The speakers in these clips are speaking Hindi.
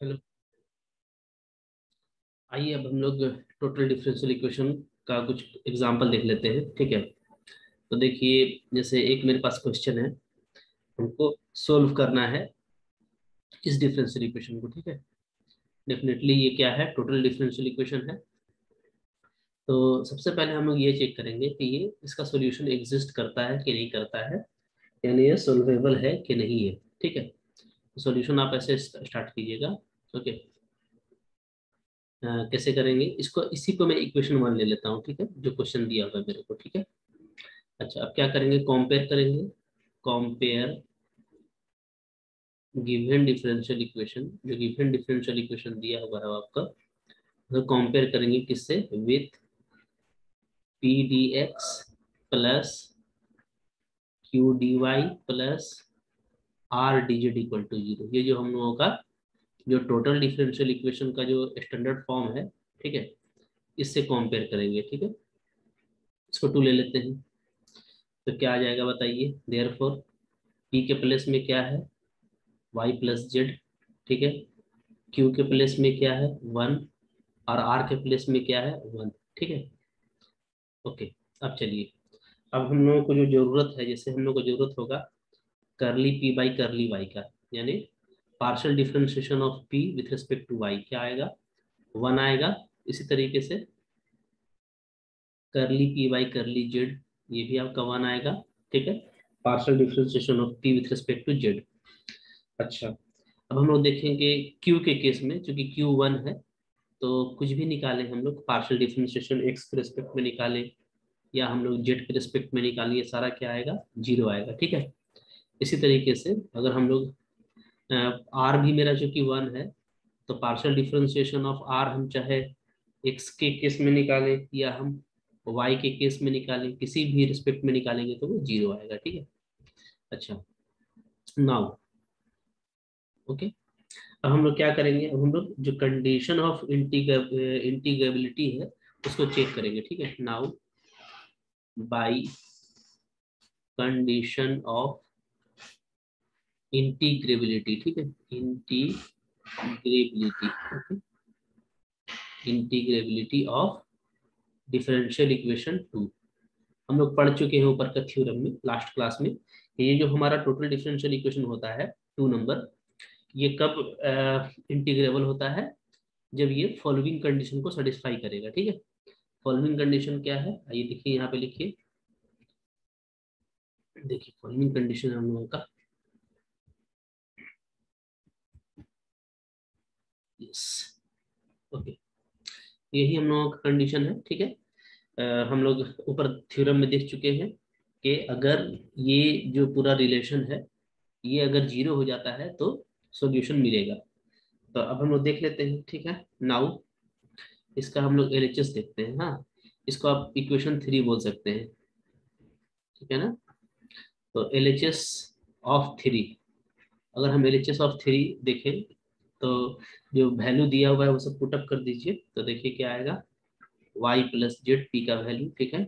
हेलो। आइए अब हम लोग टोटल डिफरेंशियल इक्वेशन का कुछ एग्जांपल देख लेते हैं। ठीक है, तो देखिए जैसे एक मेरे पास क्वेश्चन है, हमको सोल्व करना है इस डिफरेंशियल इक्वेशन को। ठीक है, डेफिनेटली ये क्या है, टोटल डिफरेंशियल इक्वेशन है। तो सबसे पहले हम लोग ये चेक करेंगे कि ये इसका सॉल्यूशन एग्जिस्ट करता है कि नहीं करता है, यानी ये सोल्वेबल है कि नहीं है। ठीक है, तो सॉल्यूशन आप ऐसे स्टार्ट कीजिएगा। ओके, कैसे करेंगे इसको, इसी को मैं इक्वेशन वन ले लेता हूँ। ठीक है, जो क्वेश्चन दिया हुआ है मेरे को। ठीक है, अच्छा अब क्या करेंगे, कंपेयर करेंगे। कंपेयर गिवन डिफरेंशियल इक्वेशन, जो गिवन डिफरेंशियल इक्वेशन दिया हुआ है आपका, तो कंपेयर करेंगे किससे, with p d x plus q d y plus r d z equal to zero. ये जो हम लोगों का जो टोटल डिफरेंशियल इक्वेशन का जो स्टैंडर्ड फॉर्म है, ठीक है, इससे कंपेयर करेंगे। ठीक है, इसको टू ले लेते हैं, तो क्या आ जाएगा बताइए। देयरफॉर पी के प्लेस में क्या है, वाई प्लस जेड। ठीक है, क्यू के प्लेस में क्या है, वन, और आर के प्लेस में क्या है, वन। ठीक है, ओके। अब चलिए, अब हम लोगों को जो जरूरत है, जैसे हम लोग को जरूरत होगा करली पी बाई करली वाई का, यानी partial differentiation of p with respect to y, क्या आएगा, वन आएगा। इसी तरीके से करली पी बाई करली जेड, ये भी आपका वन आएगा। ठीक है, partial differentiation of p with respect to z. अच्छा, अब हम लोग देखेंगे क्यू के केस में, चूंकि क्यू वन है, तो कुछ भी निकालें हम लोग, पार्शियल डिफरेंशिएशन एक्स के रिस्पेक्ट में निकालें या हम लोग जेड के रिस्पेक्ट में निकालें, ये सारा क्या आएगा, जीरो आएगा। ठीक है, इसी तरीके से अगर हम लोग आर भी मेरा चूंकि वन है, तो पार्शियल डिफरेंशिएशन ऑफ आर हम चाहे एक्स के केस में निकालें या हम वाई के केस में निकालें, किसी भी रिस्पेक्ट में निकालेंगे तो वो जीरो आएगा। ठीक है, अच्छा, नाउ ओके, अब हम लोग क्या करेंगे, अब हम लोग जो कंडीशन ऑफ इंटीग्रेबिलिटी है उसको चेक करेंगे। ठीक है, now by condition of integrability. ठीक है, integrability, integrability of differential equation two. हम लोग पढ़ चुके हैं ऊपर का थ्योरम में, लास्ट क्लास में, कि ये जो हमारा टोटल डिफरेंशियल इक्वेशन होता है टू नंबर, ये कब इंटीग्रेबल होता है, जब ये फॉलोइंग कंडीशन को सेटिस्फाई करेगा। ठीक है, फॉलोइंग कंडीशन क्या है, आइए देखिए यहाँ पे लिखिए। देखिए फॉलोइंग कंडीशन हम लोगों का, यस, ओके, यही हम लोगों का कंडीशन है। ठीक है, हम लोग ऊपर थ्योरम में देख चुके हैं कि अगर ये जो पूरा रिलेशन है, ये अगर जीरो हो जाता है तो सॉल्यूशन मिलेगा। तो अब हम लोग देख लेते हैं। ठीक है, नाउ इसका हम लोग एलएचएस देखते हैं। हाँ, इसको आप इक्वेशन थ्री बोल सकते हैं। ठीक है ना, तो एलएचएस ऑफ थ्री, अगर हम एलएचएस ऑफ थ्री देखें, तो जो वैल्यू दिया हुआ है वो सब पुटअप कर दीजिए, तो देखिए क्या आएगा, वाई प्लस जेड पी का वैल्यू। ठीक है,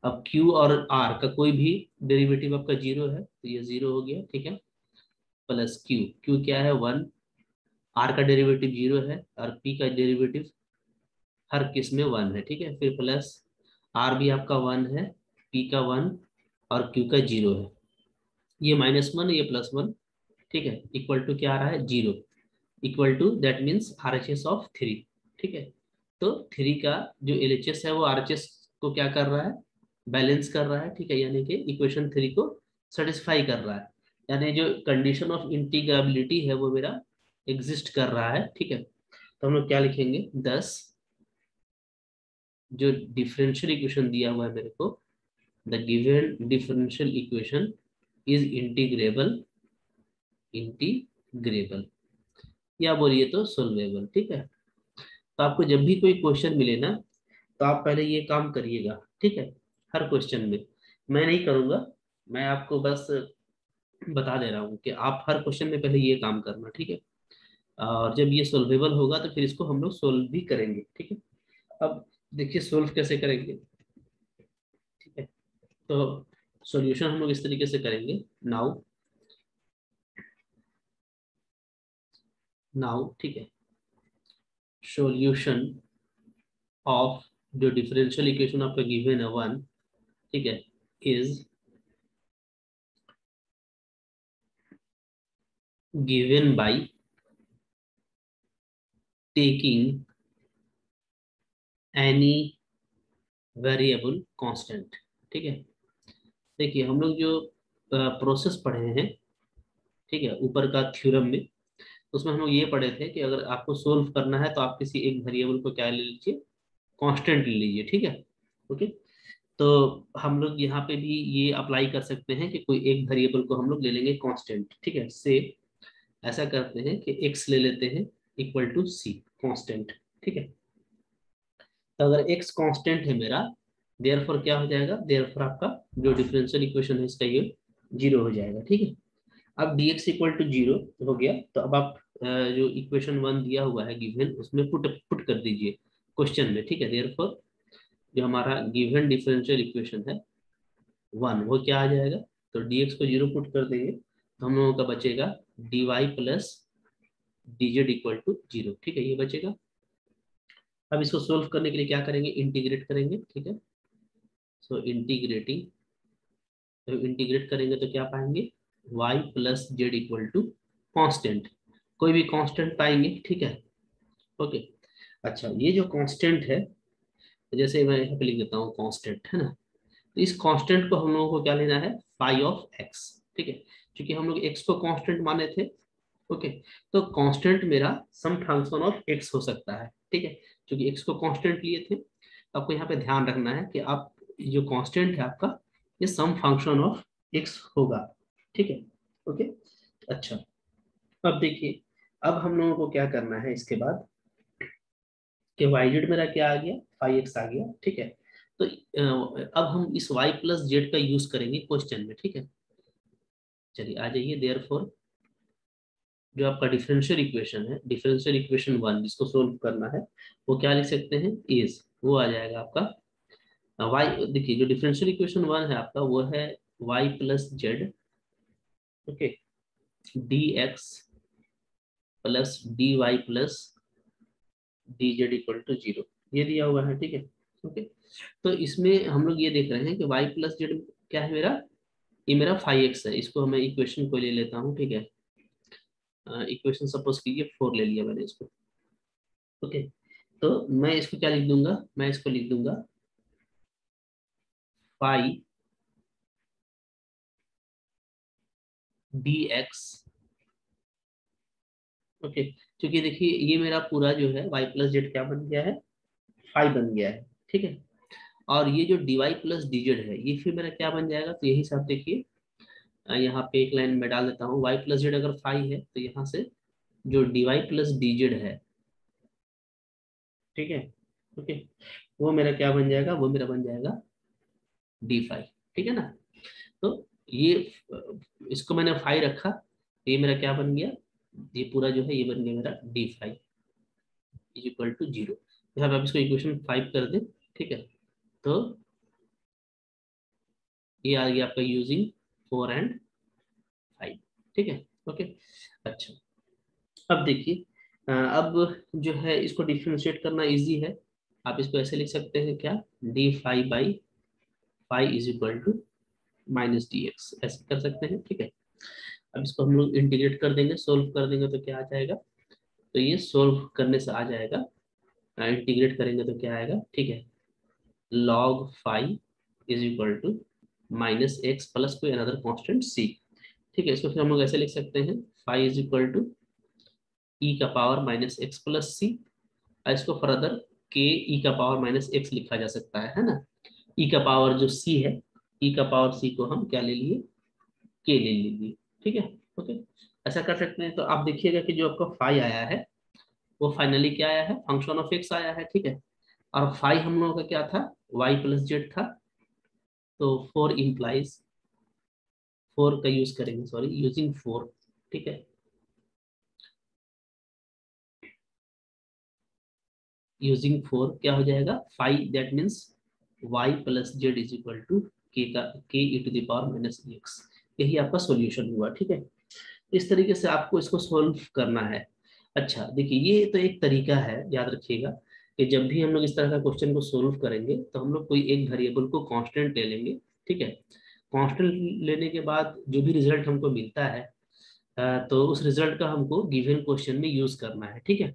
अब क्यू और आर का कोई भी डेरिवेटिव आपका जीरो है, तो ये जीरो हो गया। ठीक है, प्लस क्यू, क्यू क्या है, वन, आर का डेरिवेटिव जीरो है और पी का डेरिवेटिव हर केस में वन है। ठीक है, फिर प्लस आर भी आपका वन है, पी का वन और क्यू का जीरो है, ये माइनस वन, ये प्लस वन। ठीक है, इक्वल टू क्या आ रहा है, zero, equal to that means R H S of three. ठीक है, तो थ्री का जो एल एच एस है वो आर एच एस को क्या कर रहा है, बैलेंस कर रहा है। ठीक है, यानी कि इक्वेशन थ्री को सेटिस्फाई कर रहा है, यानी जो कंडीशन ऑफ इंटीग्रेबिलिटी है वो मेरा एग्जिस्ट कर रहा है। ठीक है, तो हम लोग क्या लिखेंगे, 10, जो डिफरेंशियल इक्वेशन दिया हुआ है मेरे को, the given differential equation is integrable, integrable, या बोलिए तो सोल्वेबल। ठीक है, तो आपको जब भी कोई क्वेश्चन मिले ना, तो आप पहले ये काम करिएगा। ठीक है, हर क्वेश्चन में, मैं नहीं करूंगा, मैं आपको बस बता दे रहा हूँ कि आप हर क्वेश्चन में पहले ये काम करना। ठीक है, और जब ये सोल्वेबल होगा तो फिर इसको हम लोग सोल्व भी करेंगे। ठीक है, अब देखिए सोल्व कैसे करेंगे। ठीक है, तो सॉल्यूशन हम लोग इस तरीके से करेंगे। नाउ नाउ ठीक है, सॉल्यूशन ऑफ जो डिफरेंशियल इक्वेशन आपका गिवन है 1, ठीक है, is given by taking any variable constant. ठीक है, देखिए हम लोग जो प्रोसेस पढ़े हैं, ठीक है, ऊपर का थ्योरम में, उसमें हम लोग ये पढ़े थे कि अगर आपको सोल्व करना है तो आप किसी एक वेरिएबल को क्या ले लीजिए, कांस्टेंट ले लीजिए। ठीक है, ओके। तो हम लोग यहाँ पे भी ये अप्लाई कर सकते हैं कि कोई एक वेरिएबल को हम लोग ले लेंगे कांस्टेंट। ठीक है, से ऐसा करते हैं कि x ले लेते हैं इक्वल टू c कांस्टेंट। ठीक है, तो अगर x कांस्टेंट है मेरा, देयरफॉर क्या हो जाएगा, देयरफॉर आपका जो डिफरेंशियल इक्वेशन है इसका ये जीरो हो जाएगा। ठीक है, अब dx इक्वल टू जीरो हो गया, तो अब आप जो इक्वेशन 1 दिया हुआ है गिवन, उसमें पुट पुट कर दीजिए क्वेश्चन में। ठीक है, देयरफॉर जो हमारा गिवन डिफरेंशियल इक्वेशन है 1, वो क्या आ जाएगा, तो dx को जीरो पुट कर देंगे तो हम लोगों का बचेगा dy plus dz equal to zero. ठीक है, ये बचेगा। अब इसको सोल्व करने के लिए क्या करेंगे, इंटीग्रेट करेंगे। ठीक है, सो इंटीग्रेटिंग, तो इंटीग्रेट करेंगे तो क्या पाएंगे, y plus z equal to constant, कोई भी कांस्टेंट पाएंगे। ठीक है, ओके। अच्छा, ये जो कांस्टेंट है, जैसे मैं यहाँ पे लिख देता हूँ कांस्टेंट है ना, तो इस कांस्टेंट को हम लोगों को क्या लेना है, फाई ऑफ एक्स। ठीक है, क्योंकि हम लोग एक्स को कांस्टेंट माने थे। ओके, तो कांस्टेंट मेरा सम फंक्शन ऑफ एक्स हो सकता है। ठीक है, क्योंकि एक्स को कांस्टेंट लिए थे। आपको यहाँ पे ध्यान रखना है कि आप जो कांस्टेंट है आपका, ये सम फंक्शन ऑफ एक्स होगा। ठीक है, ओके। अच्छा, अब देखिए, अब हम लोगों को क्या करना है इसके बाद, कि वाई जेड मेरा क्या आ गया, फाइव एक्स आ गया। ठीक है, तो अब हम इस वाई प्लस जेड का यूज करेंगे क्वेश्चन में। ठीक है, चलिए आ जाइए। देयरफॉर जो आपका डिफरेंशियल इक्वेशन है, डिफरेंशियल इक्वेशन 1 जिसको सोल्व करना है, वो क्या लिख सकते हैं, इज, वो आ जाएगा आपका वाई। देखिए जो डिफरेंशियल इक्वेशन 1 है आपका, वो है y plus z, okay, d x plus d y plus d z equal to zero, ये दिया हुआ है। ठीक है, ओके। तो इसमें हम लोग ये देख रहे हैं कि वाई प्लस जेड क्या है मेरा, ये मेरा फाइव एक्स है। इसको मैं इक्वेशन को ले लेता हूँ। ठीक है, इक्वेशन सपोज कीजिए 4 ले लिया मैंने इसको। ओके, तो मैं इसको क्या लिख दूंगा, मैं इसको लिख दूंगा फाइव डी एक्स। ओके, क्योंकि देखिए ये मेरा पूरा जो है वाई प्लस जेड क्या बन गया है, फाइव बन गया है। ठीक है, और ये जो d y plus d z है, ये फिर मेरा क्या बन जाएगा, तो यही सब देखिए, यहाँ पे एक लाइन में डाल देता हूँ, वाई प्लस जेड अगर फाइव है तो यहाँ से जो d y plus d z है, ठीक है, ओके, वो मेरा क्या बन जाएगा, वो मेरा बन जाएगा डी फाइव। ठीक है ना, तो ये इसको मैंने फाइव रखा, तो ये मेरा क्या बन गया, ये पूरा जो है ये बन गया मेरा d five is equal to zero. यहाँ पे आप इसको इक्वेशन 5 कर दें। ठीक है, तो ये आ गया आपका यूजिंग 4 and 5। ठीक है, ओके। अच्छा, अब देखिए, अब जो है इसको डिफ्रेंशिएट करना इजी है। आप इसको ऐसे लिख सकते हैं क्या, d five by five is equal to minus d x, ऐसे कर सकते हैं। ठीक है, अब इसको हम लोग इंटीग्रेट कर देंगे, सोल्व कर देंगे तो क्या आ जाएगा, तो ये सोल्व करने से आ जाएगा, इंटीग्रेट करेंगे तो क्या आएगा, ठीक है, log five is equal to minus x plus कोई अनदर कांस्टेंट सी। ठीक है, इसको फिर हम लोग ऐसे लिख सकते हैं, फाइव इज इक्वल टू ई का पावर माइनस एक्स प्लस सी। इसको फर्दर के ई का पावर माइनस एक्स लिखा जा सकता है ना। ई का पावर जो सी है, ई का पावर सी को हम क्या ले लिए, के ले लीजिए। ठीक है, ओके, ऐसा कर सकते हैं। तो आप देखिएगा कि जो आपका फाइव आया है, वो फाइनली क्या आया है, फंक्शन ऑफ एक्स आया है। ठीक है, और फाइव हम लोगों का क्या था, वाई प्लस जेड था, तो फोर इम्प्लाइज, फोर का यूज करेंगे, सॉरी, यूजिंग फोर। ठीक है, यूजिंग फोर क्या हो जाएगा, five, that means Y plus Z is equal to के का के E to the power minus X. यही आपका सॉल्यूशन हुआ। ठीक है, इस तरीके से आपको इसको सोल्व करना है। अच्छा देखिए, ये तो एक तरीका है, याद रखिएगा कि जब भी हम लोग इस तरह का क्वेश्चन को सोल्व करेंगे तो हम लोग कोई एक वेरिएबल को कांस्टेंट ले लेंगे। ठीक है, कांस्टेंट लेने के बाद जो भी रिजल्ट हमको मिलता है तो उस रिजल्ट का हमको गिवन क्वेश्चन में यूज करना है। ठीक है,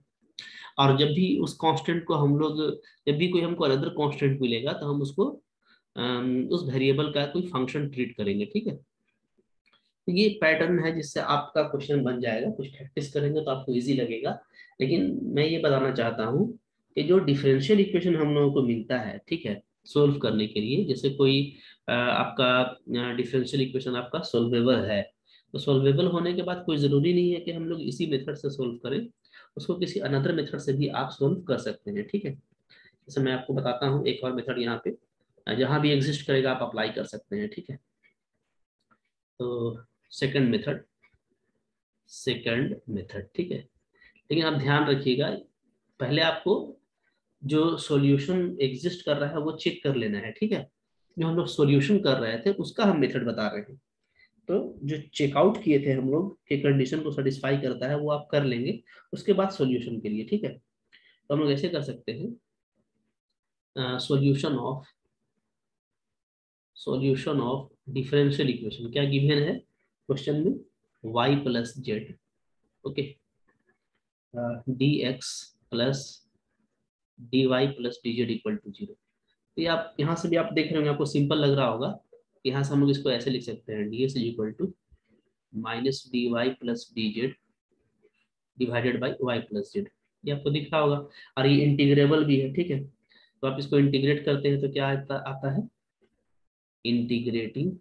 और जब भी उस कांस्टेंट को हम लोग, जब भी कोई हमको अनदर कांस्टेंट मिलेगा तो हम उसको उस वेरिएबल का कोई फंक्शन ट्रीट करेंगे। ठीक है, तो ये पैटर्न है जिससे आपका क्वेश्चन बन जाएगा। कुछ प्रैक्टिस करेंगे तो आपको इजी लगेगा। लेकिन मैं ये बताना चाहता हूँ कि जो डिफरेंशियल इक्वेशन हम लोगों को मिलता है, ठीक है, सोल्व करने के लिए, जैसे कोई आपका डिफरेंशियल इक्वेशन आपका सोल्वेबल है, तो सोल्वेबल होने के बाद कोई ज़रूरी नहीं है कि हम लोग इसी मेथड से सोल्व करें, उसको किसी अनदर मेथड से भी आप सोल्व कर सकते हैं। ठीक है, जैसे मैं आपको बताता हूँ एक और मेथड यहाँ पे, जहाँ भी एग्जिस्ट करेगा आप अप्लाई कर सकते हैं। ठीक है, तो सेकंड मेथड, ठीक है। लेकिन आप ध्यान रखिएगा, पहले आपको जो सॉल्यूशन एग्जिस्ट कर रहा है वो चेक कर लेना है। ठीक है, जो हम लोग सॉल्यूशन कर रहे थे उसका हम मेथड बता रहे हैं, तो जो चेकआउट किए थे हम लोग के कंडीशन को सेटिस्फाई करता है वो आप कर लेंगे, उसके बाद सॉल्यूशन के लिए। ठीक है, तो हम लोग ऐसे कर सकते हैं, सॉल्यूशन ऑफ डिफरेंशियल इक्वेशन क्या गिवन है क्वेश्चन में, y plus z, okay, d x plus d y plus d z equal to zero. तो ये आप यहाँ से भी आप देख रहे होंगे, आपको सिंपल लग रहा होगा। यहाँ से हम लोग इसको ऐसे लिख सकते हैं, d x is equal to minus d y plus d z divided by y plus z. ये आपको दिख रहा होगा, और ये इंटीग्रेबल भी है। ठीक है, तो आप इसको इंटीग्रेट करते हैं तो क्या आता है, इंटीग्रेटिंग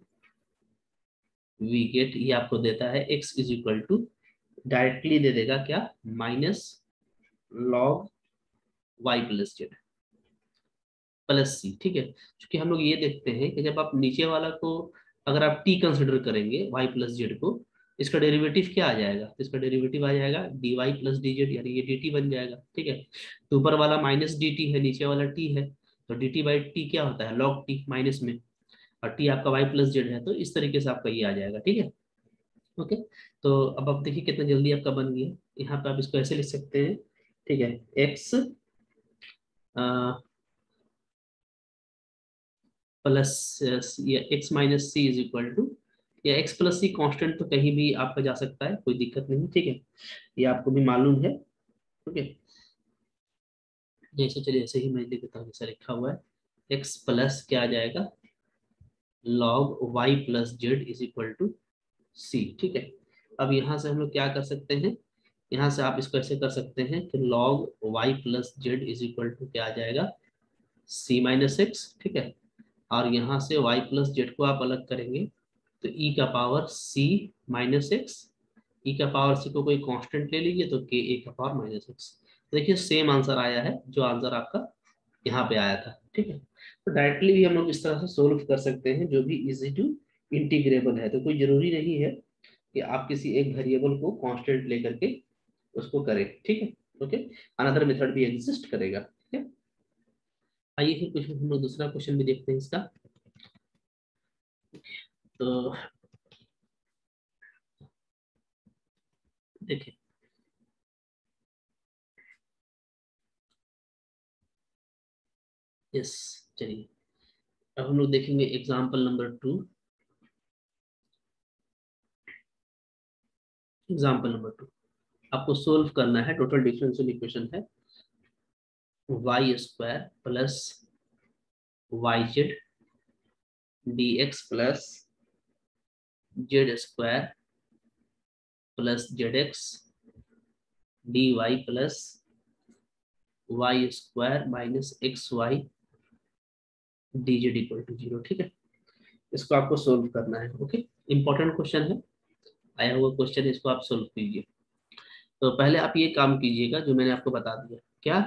वी गेट, ये आपको देता है x is equal to, directly दे देगा क्या, minus log y plus Z plus C. ठीक है, क्योंकि हम लोग ये देखते हैं कि जब आप नीचे वाला को अगर आप t कंसिडर करेंगे y प्लस जेड को, इसका डेरिवेटिव क्या आ जाएगा, तो इसका डेरिवेटिव आ जाएगा dy प्लस डी जेड, यानी ये dt बन जाएगा। ठीक है, तो ऊपर वाला माइनस dt है, नीचे वाला t है, तो dt बाई टी क्या होता है, लॉग t माइनस में, और t आपका y प्लस जेड है, तो इस तरीके से आपका ये आ जाएगा। ठीक है, ओके, तो अब आप देखिए कितना जल्दी आपका बन गया। यहाँ पे आप इसको ऐसे लिख सकते हैं, ठीक है, x प्लस या x minus c is equal to, या x प्लस सी कॉन्स्टेंट तो कहीं भी आपका जा सकता है, कोई दिक्कत नहीं। ठीक है, ये आपको भी मालूम है। ओके, जैसे चलिए ऐसे ही मैं लिख देता हूँ, जैसा लिखा हुआ है, x प्लस क्या आ जाएगा, log y plus Z is equal to सी। ठीक है, अब यहाँ से हम लोग क्या कर सकते हैं, यहाँ से आप इसको ऐसे कर सकते हैं कि log y plus Z is equal to क्या आ जाएगा, c माइनस एक्स। ठीक है, और यहाँ से y प्लस जेड को आप अलग करेंगे तो e का पावर c माइनस एक्स, ई का पावर c को कोई कांस्टेंट ले लीजिए तो k a का पावर माइनस एक्स। देखिए सेम आंसर आया है जो आंसर आपका यहाँ पे आया था। ठीक है, तो डायरेक्टली भी हम लोग इस तरह से सोल्व कर सकते हैं, जो भी इजी टू इंटीग्रेबल है। तो कोई जरूरी नहीं है कि आप किसी एक वेरिएबल को कांस्टेंट लेकर के उसको करें। ठीक है, ओके, अनदर मेथड भी एग्जिस्ट करेगा। ठीक है, आइए फिर कुछ हम लोग दूसरा क्वेश्चन भी देखते हैं इसका। तो देखिए, यस, चलिए अब हम लोग देखेंगे एग्जाम्पल नंबर 2। एग्जाम्पल नंबर 2 आपको सोल्व करना है, टोटल डिफरेंशियल इक्वेशन है y square plus y z d x plus z square plus z x d y plus y square minus x y d z equal to zero. ठीक है, इसको आपको सोल्व करना है। ओके, इंपॉर्टेंट क्वेश्चन है, आया हुआ क्वेश्चन है, इसको आप सोल्व कीजिए। तो पहले आप ये काम कीजिएगा जो मैंने आपको बता दिया, क्या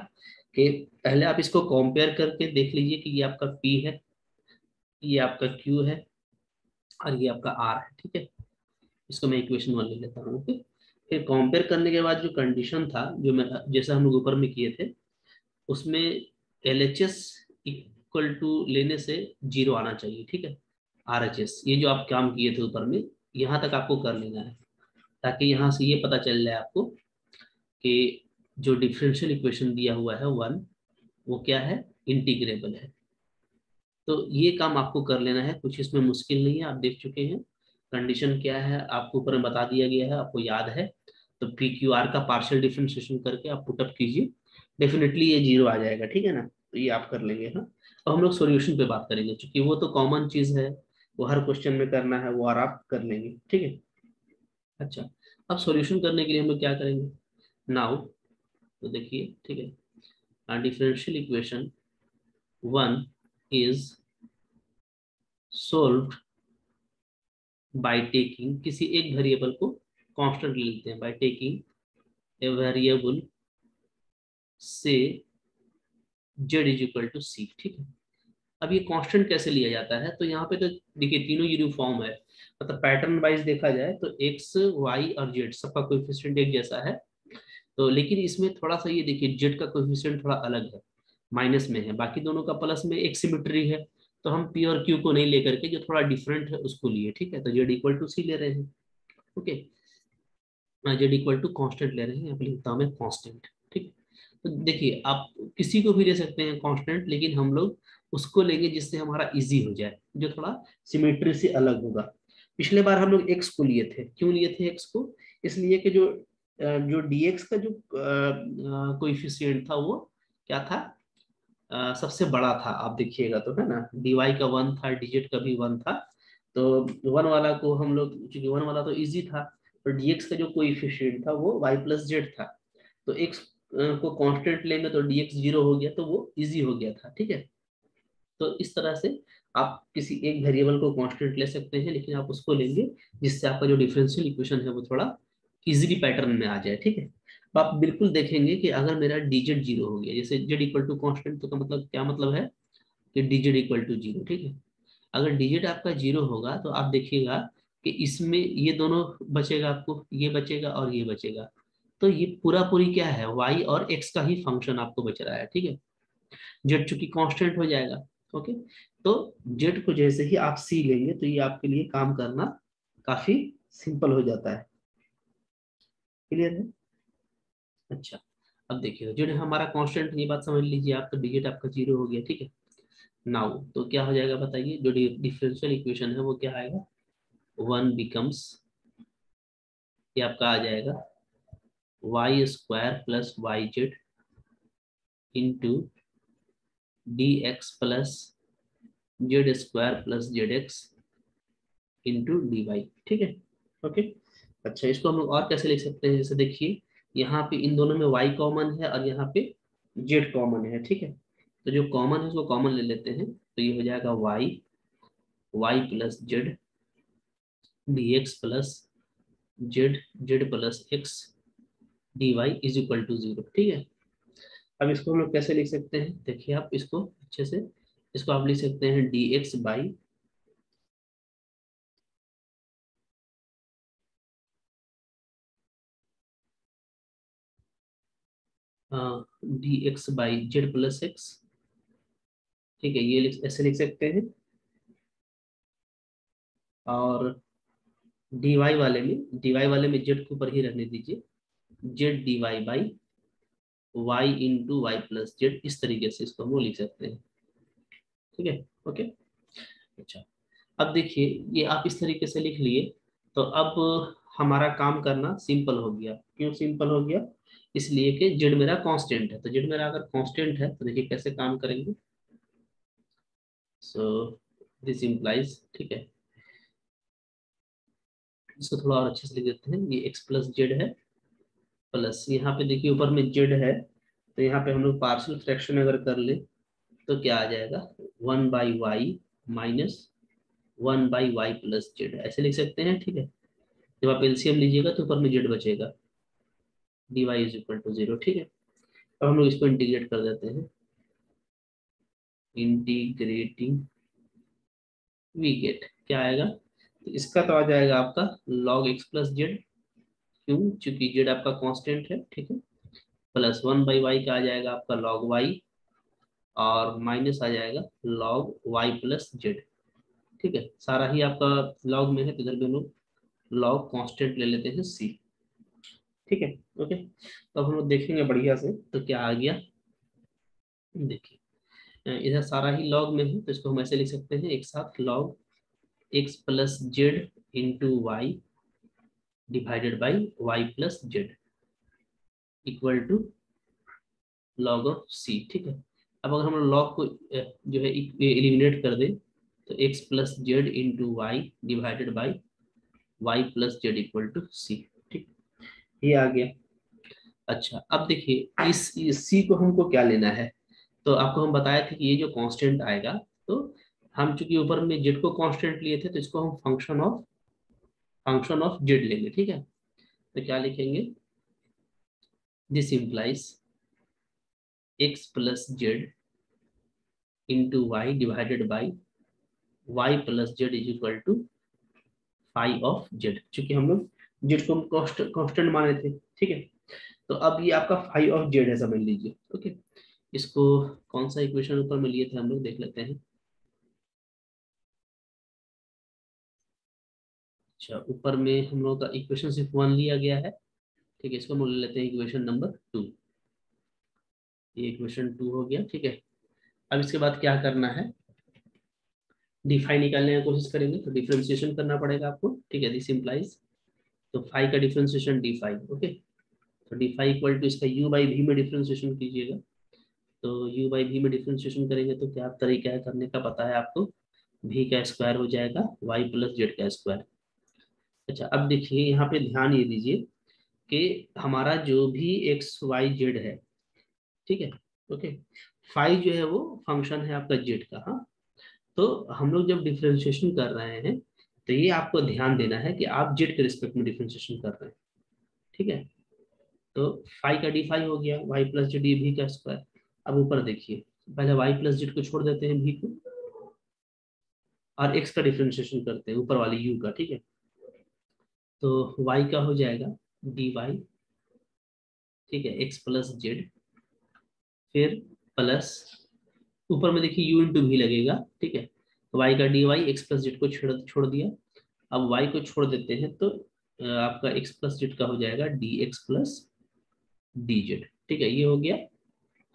कि पहले आप इसको कंपेयर करके देख लीजिए कि ये आपका P है, ये आपका Q है, और ये आपका R है। ठीक है, इसको मैं इक्वेशन 1 ले लेता हूँ। ओके, फिर कंपेयर करने के बाद जो कंडीशन था, जो मैं जैसा हम लोग ऊपर में किए थे, उसमें LHS इक्वल टू लेने से जीरो आना चाहिए। ठीक है, RHS, ये जो आप काम किए थे ऊपर में, यहाँ तक आपको कर लेना है, ताकि यहाँ से ये पता चल जाए आपको कि जो डिफरेंशियल इक्वेशन दिया हुआ है 1, वो क्या है, इंटीग्रेबल है। तो ये काम आपको कर लेना है, कुछ इसमें मुश्किल नहीं है, आप देख चुके हैं कंडीशन क्या है, आपको ऊपर में बता दिया गया है, आपको याद है। तो पी क्यू आर का पार्शियल डिफरेंशिएशन करके आप पुटअप कीजिए, डेफिनेटली ये जीरो आ जाएगा, ठीक है ना। तो ये आप कर लेंगे। हाँ, अब हम लोग सॉल्यूशन पे बात करेंगे, क्योंकि वो तो कॉमन चीज है, वो हर क्वेश्चन में करना है, वो और आप कर लेंगे, ठीक है। अच्छा, अब सॉल्यूशन करने के लिए हम लोग क्या करेंगे नाउ, तो देखिए, ठीक है, differential equation 1 is solved by taking, किसी एक वेरिएबल को कांस्टेंट ले लेते हैं, बाय टेकिंग ए वेरिएबल से z इज इक्वल टू सी, ठीक है। अब ये कांस्टेंट कैसे लिया जाता है, तो यहाँ पे तो देखिए तीनों यूनिफॉर्म है, मतलब पैटर्न वाइज देखा जाए तो x y और z सबका कोएफिशिएंट एक जैसा है। तो लेकिन इसमें थोड़ा सा ये देखिए z का कोएफिशिएंट थोड़ा अलग है, माइनस में है, बाकी दोनों का प्लस में, एक सिमिट्री है। तो हम p और q को नहीं लेकर के जो थोड़ा डिफरेंट है उसको लिए, ठीक है। तो z इक्वल टू सी ले रहे हैं, okay. Z equal to constant ले रहे हैं, यहाँ पे लिखता हूँ मैं कांस्टेंट, ठीक है। तो देखिए आप किसी को भी ले सकते हैं कांस्टेंट, लेकिन हम लोग उसको लेंगे जिससे हमारा इजी हो जाए, जो थोड़ा सिमेट्री से अलग होगा। पिछले बार हम लोग एक्स को लिए थे, क्यों लिए थे एक्स को, इसलिए कि जो dx का जो कोइफिशिएंट था वो क्या था, सबसे बड़ा था, आप देखिएगा तो, है ना। dy का 1 था, dz का भी 1 था। तो 1 वाला को हम लोग, क्योंकि 1 वाला तो इजी था, तो dx का जो कोइफिशिएंट था वो y प्लस जेड था। तो x को कांस्टेंट लेंगे तो dx जीरो हो गया, तो वो इजी हो गया था, ठीक है। तो इस तरह से आप किसी एक वेरिएबल को कांस्टेंट ले सकते हैं, लेकिन आप उसको लेंगे जिससे आपका जो डिफरेंशियल इक्वेशन है वो थोड़ा इजीली पैटर्न में आ जाए, ठीक है। अब आप बिल्कुल देखेंगे कि अगर मेरा dz जीरो हो गया, जैसे z इक्वल टू कॉन्स्टेंट, तो का मतलब क्या मतलब है कि dz इक्वल टू जीरो, ठीक है। अगर dz आपका जीरो होगा तो आप देखिएगा कि इसमें ये दोनों बचेगा, आपको ये बचेगा और ये बचेगा। तो ये पूरा पूरी क्या है, y और x का ही फंक्शन आपको बच रहा है, ठीक है। z चूंकि कांस्टेंट हो जाएगा, ओके। तो z को जैसे ही आप c लेंगे तो ये आपके लिए काम करना काफी सिंपल हो जाता है, क्लियर है। अच्छा, अब देखिए जो हमारा कांस्टेंट, ये बात समझ लीजिए आप, तो डिजिट आपका जीरो हो गया, ठीक है। नाउ तो क्या हो जाएगा बताइए, जो डिफरेंशियल इक्वेशन है वो क्या आएगा, 1 बिकम्स, ये आपका आ जाएगा y square plus y z into d x plus z square plus z x into d y, ठीक है, ओके। अच्छा, इसको हम लोग और कैसे लिख सकते हैं, जैसे देखिए यहाँ पे इन दोनों में y कॉमन है और यहाँ पे z कॉमन है, ठीक है। तो जो कॉमन है उसको कॉमन ले लेते हैं, तो ये हो जाएगा y plus z d x plus Z plus x d y is equal to zero, ठीक है। अब इसको हम लोग कैसे लिख सकते हैं, देखिए आप इसको अच्छे से, इसको आप लिख सकते हैं d x by D x by Z plus x, ठीक है। ये ऐसे लिख सकते हैं। और डी वाई वाले में जेड के ऊपर ही रहने दीजिए, z d y by y into y plus z, इस तरीके से इसको हम लोग लिख सकते हैं, ठीक है, ओके। अच्छा, अब देखिए ये आप इस तरीके से लिख लिए, तो अब हमारा काम करना सिंपल हो गया, क्यों सिंपल हो गया, इसलिए कि जेड मेरा कांस्टेंट है। तो जेड मेरा अगर कांस्टेंट है तो देखिए कैसे काम करेंगे, सो दिस इम्प्लाइज, ठीक है, इसको थोड़ा और अच्छे से लिख देते हैं, ये एक्स प्लस जेड है, प्लस यहाँ पे देखिए ऊपर में जेड है, तो यहाँ पे हम लोग पार्शियल फ्रैक्शन अगर कर ले तो क्या आ जाएगा, 1/y minus 1/y plus Z, ऐसे लिख सकते हैं, ठीक है। जब आप एलसीएम लीजिएगा तो ऊपर में जेड बचेगा, dy is equal to zero, ठीक है। अब हम लोग इसको इंटीग्रेट कर देते हैं, इंटीग्रेटिंग वी गेट क्या आएगा, तो इसका तो आ जाएगा आपका log x प्लस जेड, क्यों, चूंकि जेड आपका कांस्टेंट है, ठीक है। प्लस 1/y का आ जाएगा आपका log y, और माइनस आ जाएगा log y प्लस जेड, ठीक है। सारा ही आपका log में है, तो इधर भी हम लोग log कांस्टेंट ले लेते हैं c, ठीक है। ओके, तो अब हम लोग देखेंगे बढ़िया से तो क्या आ गया। देखिए इधर सारा ही लॉग में है, तो इसको हम ऐसे लिख सकते हैं एक साथ, log x plus z into y divided by y plus z equal to log of c. ठीक है, अब अगर हम लॉग को जो है एलिमिनेट कर दें तो x plus z into y divided by y plus z equal to सी। ठीक, ये आ गया। अच्छा अब देखिए इस सी को हमको क्या लेना है, तो आपको हम बताए थे कि ये जो कांस्टेंट आएगा, तो हम चूंकि ऊपर में जेड को कांस्टेंट लिए थे तो इसको हम फंक्शन ऑफ जेड लेंगे। ठीक है, तो क्या लिखेंगे, this implies x plus z into y divided by y plus Z is equal to phi of z, चूंकि हम लोग जेड को कांस्टेंट माने थे। ठीक है, तो अब ये आपका फाई ऑफ जेड है समझ लीजिए। ओके, इसको कौन सा इक्वेशन ऊपर में लिए थे हम लोग देख लेते हैं। अच्छा, ऊपर में हम लोग का इक्वेशन सिर्फ वन लिया गया है। ठीक है, इसको हम ले लेते हैं इक्वेशन नंबर टू। ये इक्वेशन टू हो गया। ठीक है, अब इसके बाद क्या करना है, डिफाई निकालने की कोशिश करेंगे, तो डिफ्रेंसिएशन करना पड़ेगा आपको। ठीक है, दिस इम्प्लाइज, तो फाई का डिफ्रेंसिएशन डी फाई। ओके, तो डी फाई इक्वल टू इसका यू बाई वी में डिफ्रेंसिएशन कीजिएगा। तो यू बाई वी में डिफ्रेंसिएशन करेंगे तो क्या तरीका है करने का पता है आपको, वी का स्क्वायर हो जाएगा वाई प्लस जेड का स्क्वायर। अच्छा अब देखिए यहाँ पे ध्यान ये दीजिए कि हमारा जो भी एक्स वाई जेड है, ठीक है, ओके, फाई जो है वो फंक्शन है आपका जेड का। हाँ, तो हम लोग जब डिफ्रेंशिएशन कर रहे हैं तो ये आपको ध्यान देना है कि आप जेड के रिस्पेक्ट में डिफ्रेंशिएशन कर रहे हैं। ठीक है, तो फाई का डी फाई हो गया, वाई प्लस जेड ये भी का स्क्वायर। अब ऊपर देखिए, पहले वाई प्लस जेड को छोड़ देते हैं भी को, और एक्स का डिफ्रेंशिएशन करते हैं ऊपर वाले यू का। ठीक है, तो वाई का हो जाएगा डी वाई, ठीक है, एक्स प्लस जेड, फिर प्लस ऊपर में देखिए यू इंटू भी लगेगा। ठीक है, तो वाई का d y x plus z को छोड़ छोड़ दिया। अब वाई को छोड़ देते हैं तो आपका एक्स प्लस जेड का हो जाएगा D x plus d z. ठीक है, ये हो गया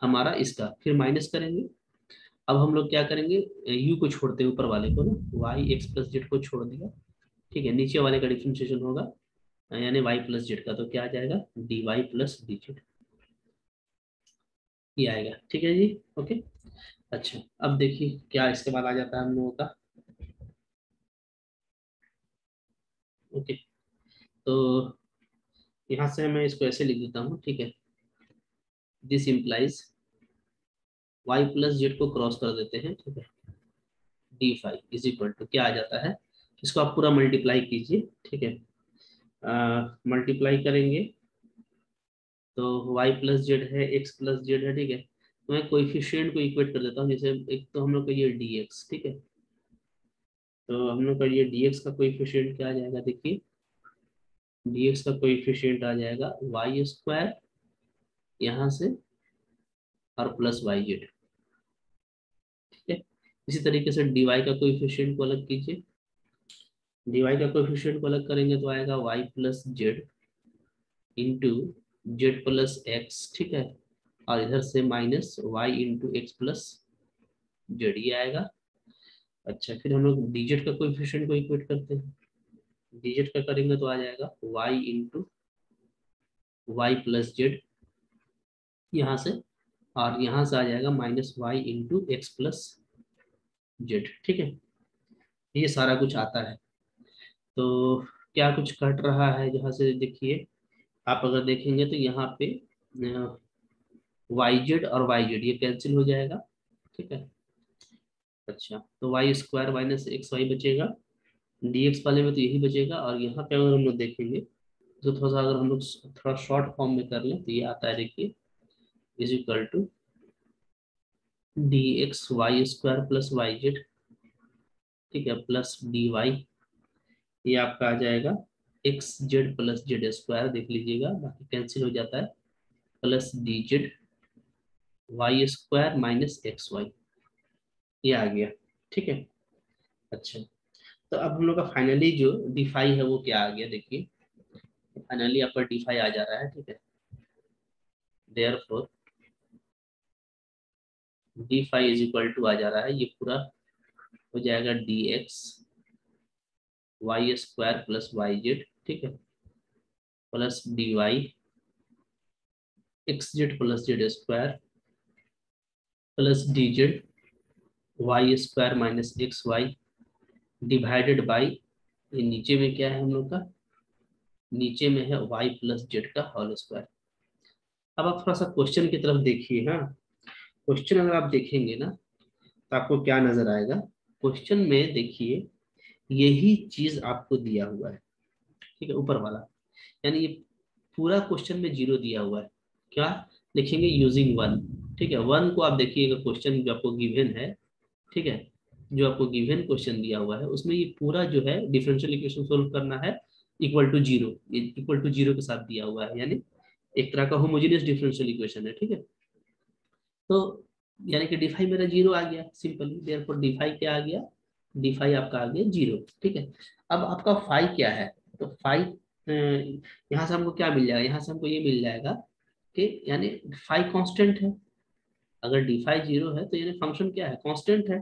हमारा इसका, फिर माइनस करेंगे। अब हम लोग क्या करेंगे, यू को छोड़ते हैं ऊपर वाले को ना, वाई एक्स प्लस जेड को छोड़ दिया। ठीक है, नीचे वाले का डिफ्रेंशिएशन होगा यानी वाई प्लस जेड का, तो क्या आ जाएगा d y plus d z, ये आएगा। ठीक है जी, ओके। अच्छा अब देखिए क्या इसके बाद आ जाता है हम लोगों का। ओके, तो यहाँ से मैं इसको ऐसे लिख देता हूँ। ठीक है, this implies y plus z को क्रॉस कर देते हैं। ठीक है, d five is equal to क्या आ जाता है, इसको आप पूरा मल्टीप्लाई कीजिए। ठीक है, मल्टीप्लाई करेंगे तो y प्लस जेड है, x प्लस जेड है। ठीक है, तो मैं कोइफिशिएंट को इक्वेट कर देता हूँ, जैसे एक तो हम लोग का ये dx। ठीक है, तो हम लोग का ये dx का कोइफिशिएंट क्या आ जाएगा, देखिए dx का कोइफिशिएंट आ जाएगा वाई स्क्वायर यहाँ से और प्लस वाई जेड। ठीक है, इसी तरीके से dy का कोइफिशिएंट को अलग कीजिए, dy का कोइफिशिएंट को अलग करेंगे तो आएगा y plus z into z plus x. ठीक है, और इधर से minus y into x plus z, ये आएगा। अच्छा फिर हम लोग डिजिट का कोएफिशिएंट को इक्वेट करते हैं, डिजिट का करेंगे तो आ जाएगा y into y plus z यहाँ से, और यहाँ से आ जाएगा minus y into x plus z. ठीक है, ये सारा कुछ आता है। तो क्या कुछ कट रहा है जहाँ से, देखिए आप अगर देखेंगे तो यहाँ पे वाई जेड और वाई जेड ये कैंसिल हो जाएगा। ठीक है, अच्छा तो y square minus x y बचेगा, डीएक्स वाले में तो यही बचेगा। और यहाँ पे अगर हम लोग देखेंगे तो थोड़ा सा अगर हम लोग थोड़ा शॉर्ट फॉर्म में कर लें तो ये आता है, देखिए is equal to d x y square plus y z. ठीक है, प्लस डी वाई, ये आपका आ जाएगा x z plus z square, देख लीजिएगा बाकी कैंसिल हो जाता है, plus d z y square minus x y, ये आ गया। ठीक है, अच्छा तो अब हम लोग का फाइनली जो डिफाई है वो क्या आ गया, देखिए फाइनली आपका d5 आ जा रहा है, ठीक है। Therefore d5 is equal to आ जा रहा है, ये पूरा हो जाएगा dx y square plus yz, ठीक है, plus dy xz plus z square plus dz y square minus xy divided by, ये नीचे में क्या है हम लोग का, नीचे में है y प्लस जेड का होल स्क्वायर। अब आप थोड़ा सा क्वेश्चन की तरफ देखिए। हाँ, क्वेश्चन अगर आप देखेंगे ना तो आपको क्या नजर आएगा। क्वेश्चन में देखिए यही चीज आपको दिया हुआ है, ठीक है, ऊपर वाला, यानी ये पूरा क्वेश्चन में जीरो दिया हुआ है। क्या लिखेंगे, यूजिंग वन, ठीक है। वन को आप देखिएगा, क्वेश्चन जो आपको गिवन है, ठीक है, जो आपको गिवन क्वेश्चन दिया हुआ है उसमें ये पूरा जो है डिफरेंशियल इक्वेशन सोल्व करना है equal to zero, equal to zero के साथ दिया हुआ है, यानी एक तरह का होमोजेनियस डिफरेंशियल इक्वेशन है, ठीक है। तो यानी कि डी फाइव मेरा जीरो आ गया सिंपली, देयरफॉर डी फाइव क्या आ गया, डी फाइव आपका आ गया जीरो, ठीक है। अब आपका फाइव क्या है, तो फाइव यहाँ से हमको क्या मिल जाएगा, यहाँ से हमको ये मिल जाएगा कि यानी फाइव कांस्टेंट है। अगर डी फाइव जीरो है तो यानी फंक्शन क्या है, कांस्टेंट है।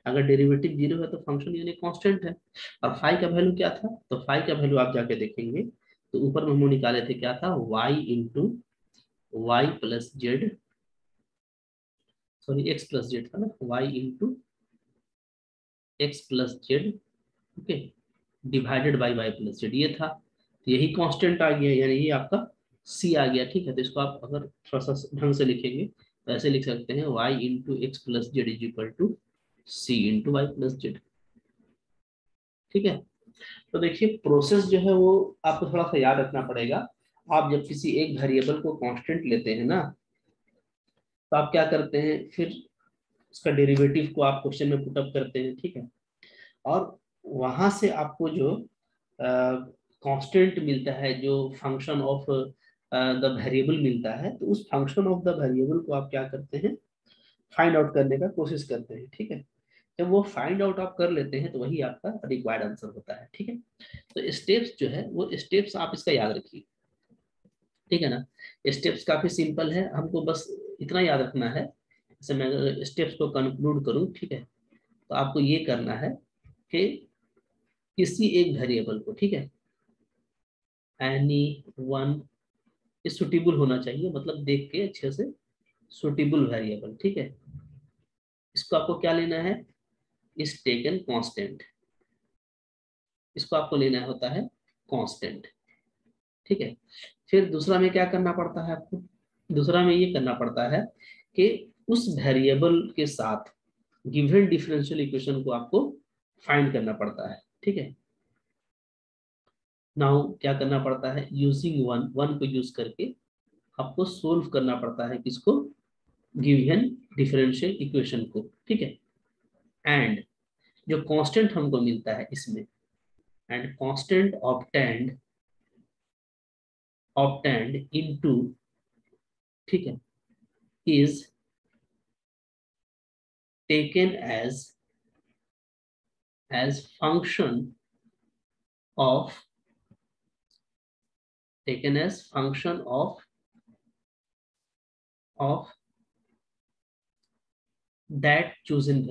अगर डेरिवेटिव जीरो है तो फंक्शन यानी कांस्टेंट है। और फाइव का वैल्यू क्या था, तो फाइव का वैल्यू आप जाके देखेंगे तो ऊपर में हम निकाले थे क्या था, y into y plus z, sorry x plus Z था ना, y into x plus z, okay, divided by y plus z, ये था। तो यही कांस्टेंट आ गया, यानी ये आपका c आ गया, ठीक है। तो इसको आप अगर थोड़ा सा ढंग से लिखेंगे तो ऐसे लिख सकते हैं, y into x plus Z is equal to c into y plus z, ठीक है। तो देखिए प्रोसेस जो है वो आपको थोड़ा सा याद रखना पड़ेगा। आप जब किसी एक वेरिएबल को कांस्टेंट लेते हैं ना, तो आप क्या करते हैं, फिर उसका डेरिवेटिव को आप क्वेश्चन में पुटअप करते हैं, ठीक है। और वहां से आपको जो कांस्टेंट मिलता है, जो फंक्शन ऑफ द वेरिएबल मिलता है, तो उस फंक्शन ऑफ द वेरिएबल को आप क्या करते हैं, फाइंड आउट करने का कोशिश करते हैं, ठीक है। जब वो फाइंड आउट आप कर लेते हैं तो वही आपका रिक्वायर्ड आंसर होता है, ठीक है। तो स्टेप्स जो है वो स्टेप्स आप इसका याद रखिए, ठीक है ना। स्टेप्स काफी सिंपल है, हमको बस इतना याद रखना है। जैसे मैं अगर स्टेप्स को कंक्लूड करूं, ठीक है, तो आपको ये करना है कि किसी एक वेरिएबल को, ठीक है, एनी वन, सुटेबल होना चाहिए, मतलब देख के अच्छे से, सुटेबल वेरिएबल, ठीक है। इसको आपको क्या लेना है, इस टेकन कांस्टेंट, इसको आपको लेना होता है कांस्टेंट, ठीक है। फिर दूसरा में क्या करना पड़ता है आपको, दूसरा में ये करना पड़ता है कि उस वेरिएबल के साथ गिवन डिफरेंशियल इक्वेशन को आपको फाइंड करना पड़ता है, ठीक है। नाउ क्या करना पड़ता है, यूजिंग वन, वन को यूज करके आपको सोल्व करना पड़ता है किसको, गिवन डिफरेंशियल इक्वेशन को, ठीक है। एंड जो कांस्टेंट हमको मिलता है इसमें, एंड कांस्टेंट ऑब्टेंड इनटू, ठीक है, is taken as function of taken as function of that chosen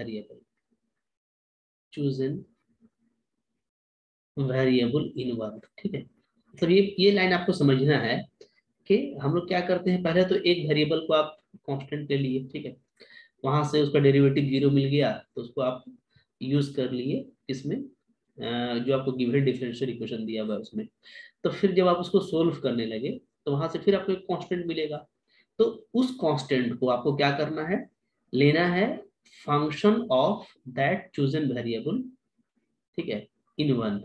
variable in one, ठीक है। मतलब ये लाइन आपको समझना है कि हम लोग क्या करते हैं, पहले तो एक वेरिएबल को आप कांस्टेंट ले लिए, ठीक है, वहां से उसका डेरिवेटिव जीरो मिल गया तो उसको आप यूज कर लिए इसमें, जो आपको गिवन डिफरेंशियल इक्वेशन दिया हुआ है उसमें। तो फिर जब आप उसको सोल्व करने लगे तो वहां से फिर आपको एक कांस्टेंट मिलेगा। तो उस कांस्टेंट को आपको क्या करना है, लेना है function of that chosen variable, ठीक है, in one,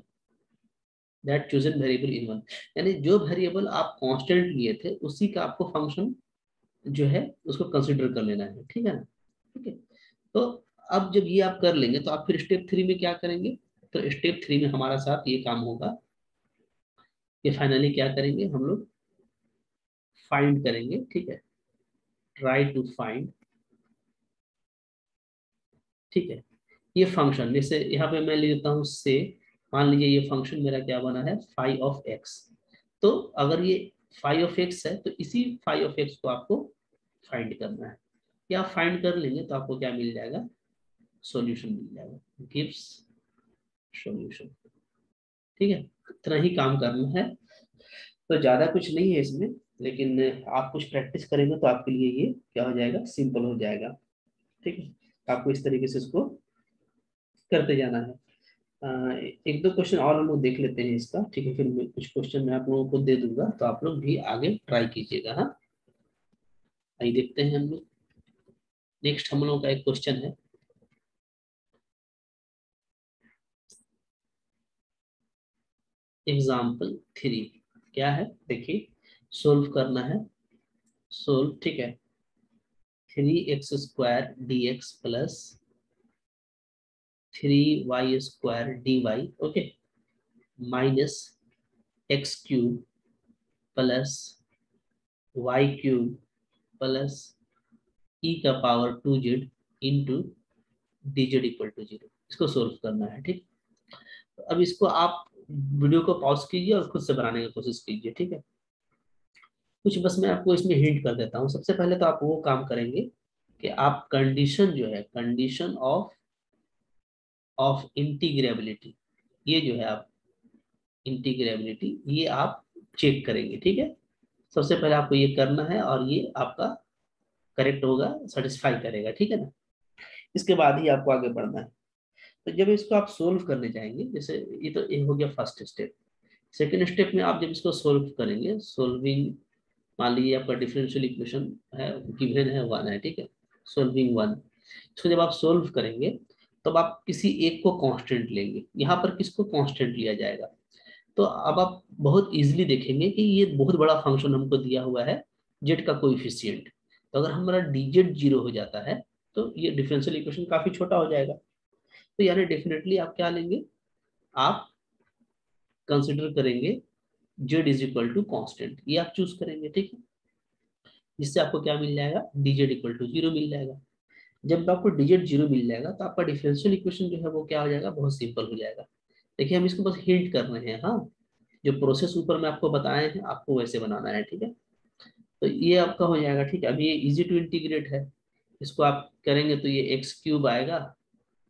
that chosen variable in one, यानी जो वेरिएबल आप कांस्टेंट लिए थे उसी का आपको फंक्शन जो है उसको कंसिडर कर लेना है, ठीक है ना, ठीक है। तो अब जब ये आप कर लेंगे तो आप फिर स्टेप थ्री में क्या करेंगे, तो स्टेप थ्री में हमारा साथ ये काम होगा कि फाइनली क्या करेंगे हम लोग, फाइंड करेंगे, ठीक है, ट्राई टू फाइंड, ठीक है, ये फंक्शन, जैसे यहाँ पे मैं ले लेता हूँ से, मान लीजिए ये फंक्शन मेरा क्या बना है, फाई ऑफ एक्स। तो अगर ये फाई ऑफ एक्स है तो इसी फाई ऑफ एक्स को आपको फाइंड करना है, या फाइंड कर लेंगे तो आपको क्या मिल जाएगा, सॉल्यूशन मिल जाएगा, गिव्स सॉल्यूशन। ठीक है, इतना ही काम करना है, तो ज्यादा कुछ नहीं है इसमें, लेकिन आप कुछ प्रैक्टिस करेंगे तो आपके लिए ये क्या हो जाएगा, सिंपल हो जाएगा। ठीक है, आपको इस तरीके से इसको करते जाना है। एक दो क्वेश्चन और हम लोग देख लेते हैं इसका, ठीक है, फिर मैं कुछ क्वेश्चन मैं आप लोगों को दे दूंगा, तो आप लोग भी आगे ट्राई कीजिएगा। हाँ, आइए देखते हैं हम लोग। नेक्स्ट हम लोगों का एक क्वेश्चन है, एग्जाम्पल 3। क्या है देखिए, सोल्व करना है, सोल्व, ठीक है, 3x² dx plus 3y² dy, okay, minus x³ plus y³ plus e⁻²z into dz equal to 0। इसको सोल्व करना है, ठीक। तो अब इसको आप वीडियो को पॉज कीजिए और खुद से बनाने की कोशिश कीजिए, ठीक है। कुछ बस मैं आपको इसमें हिंट कर देता हूँ। सबसे पहले तो आप वो काम करेंगे कि आप कंडीशन जो है, कंडीशन ऑफ इंटीग्रेबिलिटी, ये जो है आप इंटीग्रेबिलिटी, ये आप चेक करेंगे, ठीक है। सबसे पहले आपको ये करना है और ये आपका करेक्ट होगा, सेटिस्फाई करेगा, ठीक है ना। इसके बाद ही आपको आगे बढ़ना है। तो जब इसको आप सोल्व करने जाएंगे, जैसे ये तो ये हो गया फर्स्ट स्टेप। सेकेंड स्टेप में आप जब इसको सोल्व करेंगे, सोल्विंग, मान लीजिए आपका डिफरेंशियल इक्वेशन है, गिवन है 1 है, ठीक है, सोल्विंग 1। इसको जब आप सोल्व करेंगे तब आप किसी एक को कांस्टेंट लेंगे। यहाँ पर किसको कांस्टेंट लिया जाएगा, तो अब आप बहुत इजीली देखेंगे कि ये बहुत बड़ा फंक्शन हमको दिया हुआ है, जेड का कोएफिशिएंट। तो अगर हमारा dz 0 हो जाता है तो ये डिफरेंशियल इक्वेशन काफी छोटा हो जाएगा। तो यानी डेफिनेटली आप क्या लेंगे, आप कंसिडर करेंगे z is equal to constant, ये आप चूज करेंगे, ठीक है। जिससे आपको क्या मिल जाएगा, dz इक्वल टू 0 मिल जाएगा। जब आपको dz 0 मिल जाएगा तो आपका डिफरेंशियल इक्वेशन जो है वो क्या हो जाएगा, बहुत सिंपल हो जाएगा। देखिए हम इसको बस हिंट कर रहे हैं, हाँ, जो प्रोसेस ऊपर में आपको बताए हैं आपको वैसे बनाना है, ठीक है। तो ये आपका हो जाएगा, ठीक है। अभी ये इजी टू इंटीग्रेट है, इसको आप करेंगे तो ये x³ आएगा,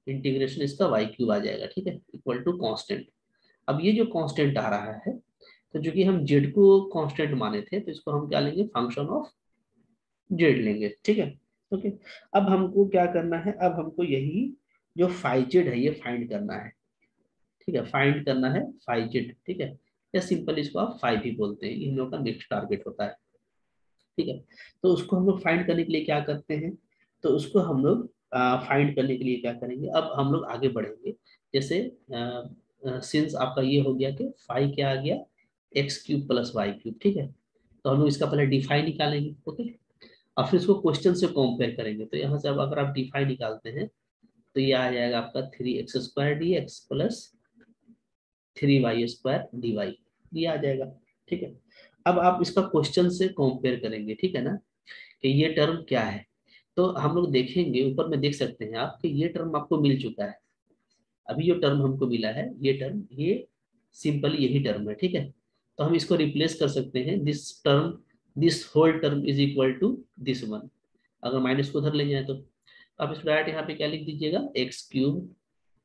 इंटीग्रेशन इसका y³ आ जाएगा, ठीक है, इक्वल टू कांस्टेंट। अब ये जो कांस्टेंट आ रहा है, तो जो कि हम z को कांस्टेंट माने थे, तो इसको हम क्या लेंगे, फंक्शन ऑफ z लेंगे, ठीक है। ओके, अब हमको क्या करना है, अब हमको यही जो फाई z है ये फाइंड करना है, ठीक है, फाइंड करना है फाई z, ठीक है, या सिंपल इसको आप फाई भी बोलते हैं, ये हम लोग का नेक्स्ट टारगेट होता है, ठीक है। तो उसको हम लोग फाइंड करने के लिए क्या करते हैं, तो उसको हम लोग फाइंड करने के लिए क्या करेंगे, अब हम लोग आगे बढ़ेंगे। जैसे सिंस आपका ये हो गया कि फाई क्या आ गया, x³ प्लस y³, ठीक है। तो हम लोग इसका पहले डिफाई निकालेंगे, ओके, और फिर इसको क्वेश्चन से कंपेयर करेंगे। तो यहाँ से अब अगर आप डिफाई निकालते हैं तो ये आ जाएगा आपका 3x² dx plus 3y² dy, ये आ जाएगा, ठीक है। अब आप इसका क्वेश्चन से कंपेयर करेंगे, ठीक है ना, कि ये टर्म क्या है। तो हम लोग देखेंगे, ऊपर में देख सकते हैं आप कि ये टर्म आपको मिल चुका है। अभी जो टर्म हमको मिला है ये टर्म, ये सिंपल यही टर्म है, ठीक है। तो हम इसको रिप्लेस कर सकते हैं, this term, this whole term is equal to this one. अगर माइनस को उधर ले जाए तो आप इस डायरेक्ट यहाँ पे क्या लिख दीजिएगा, x³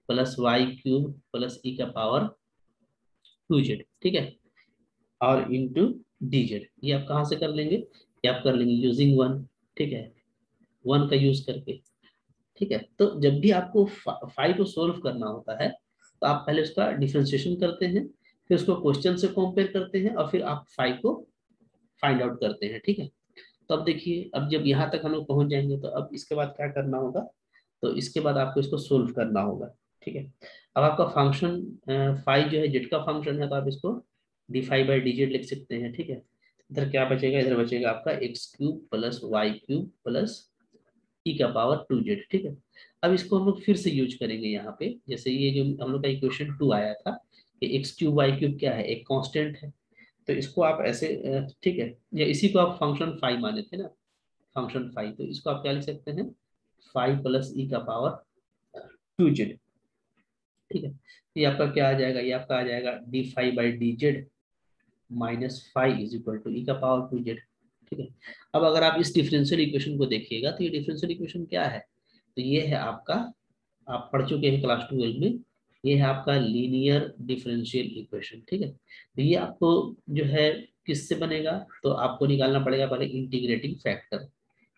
plus y³ plus e⁻²z, ठीक है, और इंटू dz। ये आप कहाँ से कर लेंगे, ये आप कर लेंगे यूजिंग 1, ठीक है, 1 का यूज करके, ठीक है। तो जब भी आपको फाई को सोल्व करना होता है तो आप पहले उसका डिफरेंशिएशन करते हैं, फिर उसको क्वेश्चन से कंपेयर करते हैं, और फिर आप फाई को फाइंड आउट करते हैं, ठीक है। तो अब देखिए, अब जब यहाँ तक हम लोग पहुंच जाएंगे तो अब इसके बाद क्या करना होगा, तो इसके बाद आपको इसको सोल्व करना होगा, ठीक है। अब आपका फंक्शन फाई जो है जेड का फंक्शन है, तो आप इसको d⁵/dz लिख सकते हैं, ठीक है। इधर क्या बचेगा, इधर बचेगा आपका x³ plus y³ plus e⁻²z, ठीक है। अब इसको हम लोग फिर से यूज करेंगे यहाँ पे, जैसे ये जो हम लोग का इक्वेशन 2 आया था कि x³ y³ क्या है, एक कांस्टेंट है। तो इसको आप ऐसे ठीक है, या इसी को आप फंक्शन फाई माने थे ना, फंक्शन फाई, तो इसको आप क्या लिख सकते हैं, फाई प्लस e⁻²z, ठीक है। ये आपका क्या आ जाएगा, ये आपका आ जाएगा d⁵/dz -5 इज इक्वल टू ई का पावर 2z। ठीक है, अब अगर आप इस डिफरेंशियल इक्वेशन को देखिएगा तो ये डिफरेंशियल इक्वेशन क्या है, तो ये है आपका, आप पढ़ चुके हैं क्लास 12 में, ये है आपका लीनियर डिफरेंशियल इक्वेशन। ठीक है, तो ये आपको जो है किससे बनेगा, तो आपको निकालना पड़ेगा पहले इंटीग्रेटिंग फैक्टर।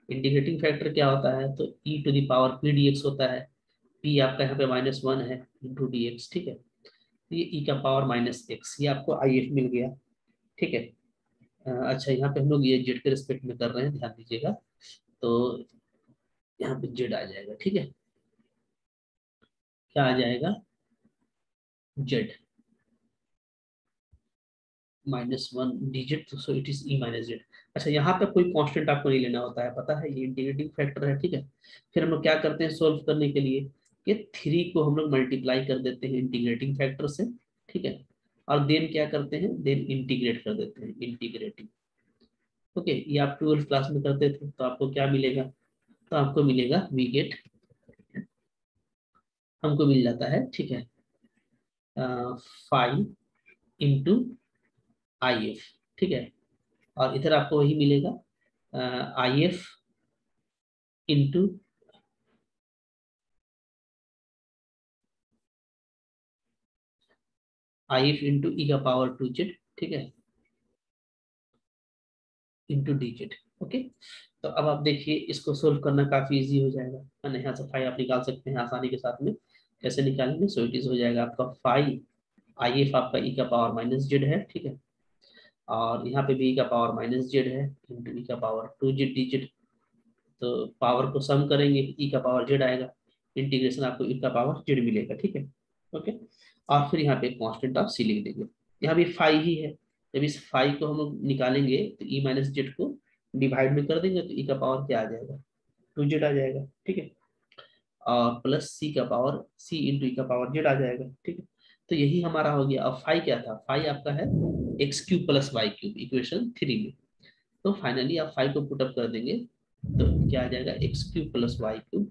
इंटीग्रेटिंग फैक्टर क्या होता है, तो e to the power p d x होता है। पी आपका यहाँ पे -1 है इंटू डी एक्स। ठीक है, तो ये ई का पावर -x, ये आपको आई एफ मिल गया। ठीक है, अच्छा यहाँ पे हम लोग ये जेड के रिस्पेक्ट में कर रहे हैं, ध्यान दीजिएगा। तो यहाँ पे जेड आ जाएगा। ठीक है, क्या आ जाएगा, Z -1 digit, so it is E minus Z. अच्छा, यहाँ पे कोई कांस्टेंट आपको नहीं लेना होता है, पता है, ये इंटीग्रेटिंग फैक्टर है। ठीक है, फिर हम लोग क्या करते हैं सोल्व करने के लिए, कि 3 को हम लोग मल्टीप्लाई कर देते हैं इंटीग्रेटिंग फैक्टर से। ठीक है, और देन क्या करते हैं, देन इंटीग्रेट कर देते हैं, इंटीग्रेटिंग। ओके, ये आप 12th क्लास में करते थे, तो आपको क्या मिलेगा, तो आपको मिलेगा वी गेट, हमको मिल जाता है, ठीक है, 5 इंटू आई एफ। ठीक है, और इधर आपको वही मिलेगा, आई एफ इंटू ई का पावर 2z। ठीक है, इंटू डी जेड। ओके, तो अब आप देखिए इसको सोल्व करना काफी इजी हो जाएगा, है ना। यहाँ से फाइव आप निकाल सकते हैं आसानी के साथ में। कैसे निकालेंगे, सो इट इज हो जाएगा आपका 5 आई एफ आपका ई का पावर -z है। ठीक है, और यहाँ पे भी ई का पावर -z है इंटू ई का पावर 2z डी जेड। तो पावर को सम करेंगे, ई का पावर जेड आएगा, इंटीग्रेशन आपको ई का पावर जेड मिलेगा। ठीक है, ओके, और फिर यहाँ पे कांस्टेंट आप सी लिख देंगे, यहाँ भी 5 ही है। जब इस 5 को हम लोग निकालेंगे तो ई माइनस जेड को डिवाइड में कर देंगे, तो ई का पावर क्या आ जाएगा, 2z आ जाएगा। ठीक है, और प्लस सी का पावर, सी इंटू ई का पावर जेड आ जाएगा। ठीक है, तो यही हमारा हो गया। अब 5 क्या था, 5 आपका है x³ + y³ इक्वेशन 3 में। तो फाइनली आप 5 को पुट अप कर देंगे, तो क्या आ जाएगा, x³ + y³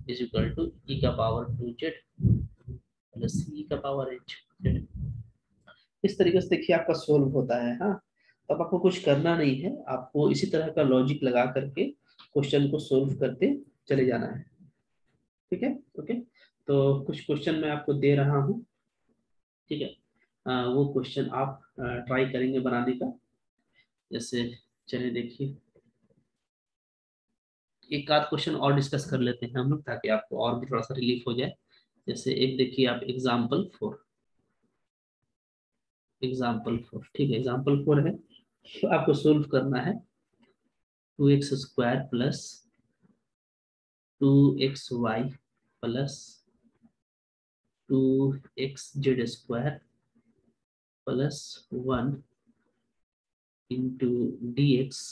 is equal to ई का पावर 2z प्लस सी का पावर h। इस तरीके से देखिए आपका सोल्व होता है। हाँ, तो अब आपको कुछ करना नहीं है, आपको इसी तरह का लॉजिक लगा करके क्वेश्चन को सोल्व करते चले जाना है। ठीक है, ओके, तो कुछ क्वेश्चन मैं आपको दे रहा हूँ। ठीक है, वो क्वेश्चन आप ट्राई करेंगे बनाने का। जैसे चलिए देखिए, एक आध क्वेश्चन और डिस्कस कर लेते हैं हम लोग, ताकि आपको और भी थोड़ा सा रिलीफ हो जाए। जैसे एक देखिए आप एग्जाम्पल 4, ठीक है, एग्जाम्पल 4 है, तो आपको सोल्व करना है 2x² plus 2xy plus 2xz² plus 1 into dx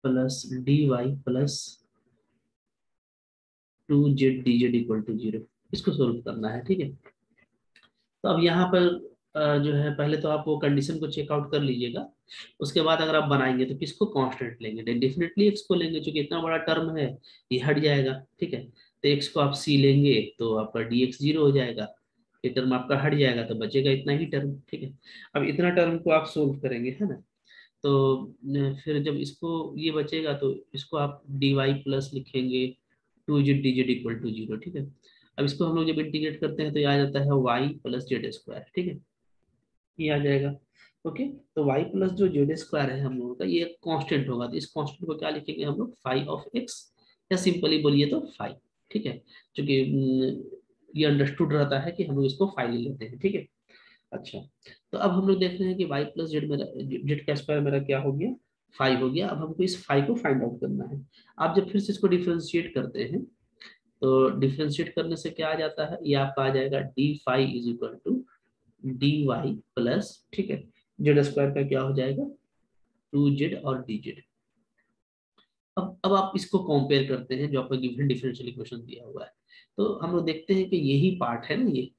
plus dy plus 2z dz equal to 0। इसको सोल्व करना है। ठीक है, तो अब यहाँ पर जो है, पहले तो आप वो कंडीशन को चेकआउट कर लीजिएगा। उसके बाद अगर आप बनाएंगे तो किसको कांस्टेंट लेंगे, डेफिनेटली एक्स को लेंगे, क्योंकि इतना बड़ा टर्म है, ये हट जाएगा। ठीक है, तो एक्स को आप सी लेंगे तो आपका डी एक्स 0 हो जाएगा, ये टर्म आपका हट जाएगा, तो बचेगा इतना ही टर्म। ठीक है, अब इतना टर्म को आप सोल्व करेंगे, है ना। तो फिर जब इसको ये बचेगा तो इसको आप डी वाई प्लस लिखेंगे 2z dz इक्वल टू 0। ठीक है, अब इसको हम लोग जब इंटीग्रेट करते हैं तो ये आ जाता है y प्लस z²। ठीक है, ये आ जाएगा। ओके, तो y प्लस जो z² है हम लोगों का, ये कांस्टेंट होगा, तो इस कांस्टेंट को क्या लिखेंगे हम लोग, फाई ऑफ x, या सिंपली बोलिए तो फाई। ठीक है, क्योंकि ये अंडरस्टूड रहता है कि हम लोग इसको फाई ले लेते हैं। ठीक है, अच्छा, तो अब हम लोग देख रहे हैं कि y प्लस जेड मेरा, जेड का स्क्वायर मेरा क्या हो गया, 5 हो गया। अब हमको इस 5 को फाइंड आउट करना है। आप जब फिर से इसको डिफ्रेंशिएट करते हैं, तो डिफ्रेंशिएट करने से क्या आ जाता है, ये आपका आ जाएगा d5 is equal to dy plus, ठीक है, z² का क्या हो जाएगा, 2z और dz। अब आप इसको कंपेयर करते हैं जो आपका गिवन डिफरेंशियल इक्वेशन दिया हुआ है, तो हम लोग देखते हैं कि यही पार्ट है ना, ये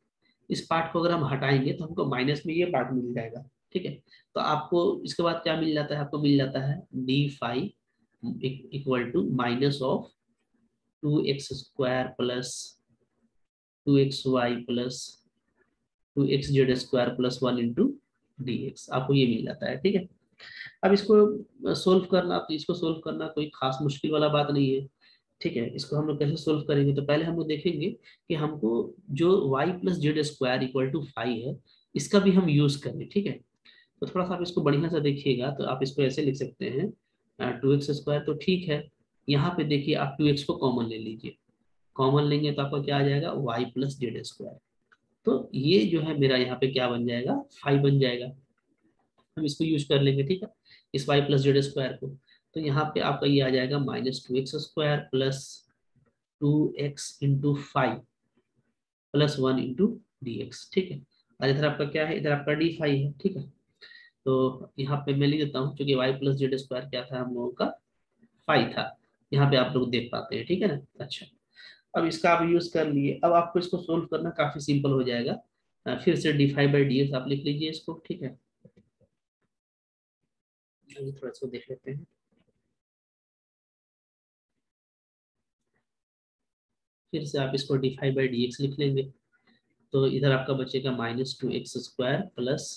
इस पार्ट को अगर हम हटाएंगे तो हमको माइनस में ये पार्ट मिल जाएगा। ठीक है, तो आपको इसके बाद क्या मिल जाता है, आपको मिल जाता है d5 equal to minus of 2x² plus 2xy plus 2xz² plus 1 into dx, आपको ये मिल जाता है, ठीक है। अब इसको सोल्व करना, तो इसको सोल्व करना कोई खास मुश्किल वाला बात नहीं है, ठीक है। इसको हम लोग कैसे सोल्व करेंगे, तो पहले हम लोग देखेंगे कि हमको जो y plus z square equal to 5 है, इसका भी हम यूज करें, ठीक है। तो थोड़ा सा आप इसको बढ़िया से देखिएगा, तो आप इसको ऐसे लिख सकते हैं 2x स्क्वायर, तो ठीक है। यहाँ पे देखिए आप 2x को कॉमन ले लीजिए, कॉमन लेंगे तो आपका क्या आ जाएगा, y प्लस जेड स्क्वायर। तो ये जो है मेरा यहाँ पे क्या बन जाएगा, 5 बन जाएगा। हम इसको यूज कर लेंगे, ठीक है, इस y प्लस जेड स्क्वायर को। तो यहाँ पे आपका ये आ जाएगा -2x square plus 2x into 5 plus 1 into dx, ठीक है। और इधर आपका क्या है, इधर आपका d5 है, ठीक है। तो यहाँ पे मैं लिख देता हूँ, क्योंकि y प्लस जेड स्क्वायर क्या था हम लोगों का, 5 था। यहाँ पे आप लोग देख पाते हैं, ठीक है ना। अच्छा, अब इसका आप यूज कर लिए, अब आपको इसको सोल्व करना काफी सिंपल हो जाएगा। फिर से d5/dx आप लिख लीजिए इसको, ठीक है। अभी थोड़ा इसको देख लेते हैं। फिर से आप इसको d5/dx लिख लेंगे, तो इधर आपका बचेगा -2x square plus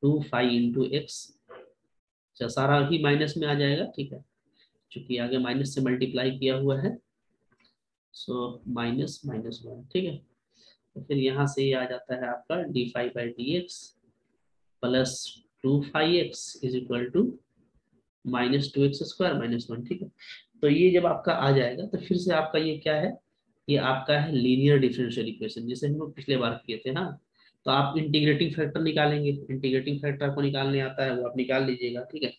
2 5 into x. अच्छा, सारा ही माइनस में आ जाएगा, ठीक है, क्योंकि आगे माइनस से मल्टीप्लाई किया हुआ है। सो -(-1), ठीक है। तो फिर यहाँ से ये आ जाता है आपका d5/dx plus 2 5x is equal to -2x square -1, ठीक है। तो ये जब आपका आ जाएगा, तो फिर से आपका ये क्या है, ये आपका है लीनियर डिफरेंशियल इक्वेशन, जैसे हम लोग पिछले बार किए थे, हाँ। तो आप इंटीग्रेटिंग फैक्टर निकालेंगे, इंटीग्रेटिंग फैक्टर आपको निकालने आता है, वो आप निकाल लीजिएगा, ठीक है।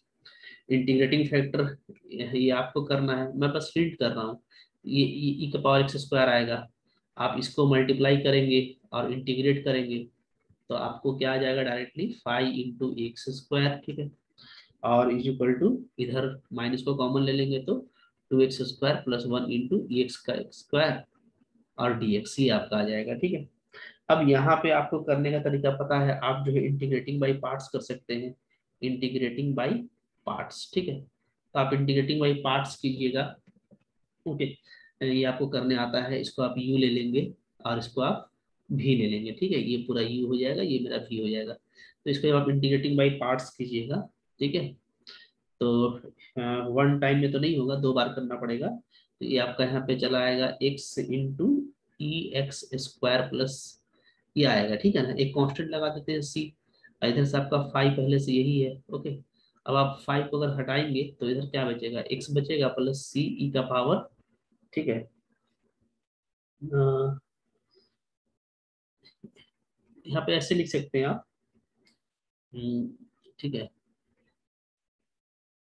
इंटीग्रेटिंग फैक्टर ये आपको करना है, मैं बस हिंट कर रहा हूँ। ये ई का पावर एक्स स्क्वायर आएगा, आप इसको मल्टीप्लाई करेंगे और इंटीग्रेट करेंगे, तो आपको क्या आ जाएगा, डायरेक्टली 5 इंटू एक्स स्क्वायर, ठीक है। और इज इक्वल टू, इधर माइनस को कॉमन ले लेंगे तो 2x square plus 1 into x का स्क्वायर और dx, ये आपका आ जाएगा, ठीक है। अब यहाँ पे आपको करने का तरीका पता है, आप जो है इंटीग्रेटिंग बाई पार्ट्स कर सकते हैं, इंटीग्रेटिंग बाई पार्ट्स, ठीक है। तो आप इंटीग्रेटिंग बाई पार्ट्स कीजिएगा, ओके। ये आपको करने आता है, इसको आप u ले लेंगे और इसको आप v ले लेंगे, ठीक है। ये पूरा u हो जाएगा, ये मेरा v हो जाएगा। तो इसको आप इंटीग्रेटिंग बाई पार्ट्स कीजिएगा, ठीक है। तो वन टाइम में तो नहीं होगा, 2 बार करना पड़ेगा। तो ये आपका यहाँ पे चला आएगा x इंटू e(x)² प्लस ये आएगा, ठीक है ना। एक कांस्टेंट लगा देते हैं c, इधर से आपका 5 पहले से यही है, ओके। अब आप 5 को अगर हटाएंगे तो इधर क्या बचेगा, x बचेगा प्लस c e का पावर, ठीक है। यहाँ पे ऐसे लिख सकते हैं आप, ठीक है।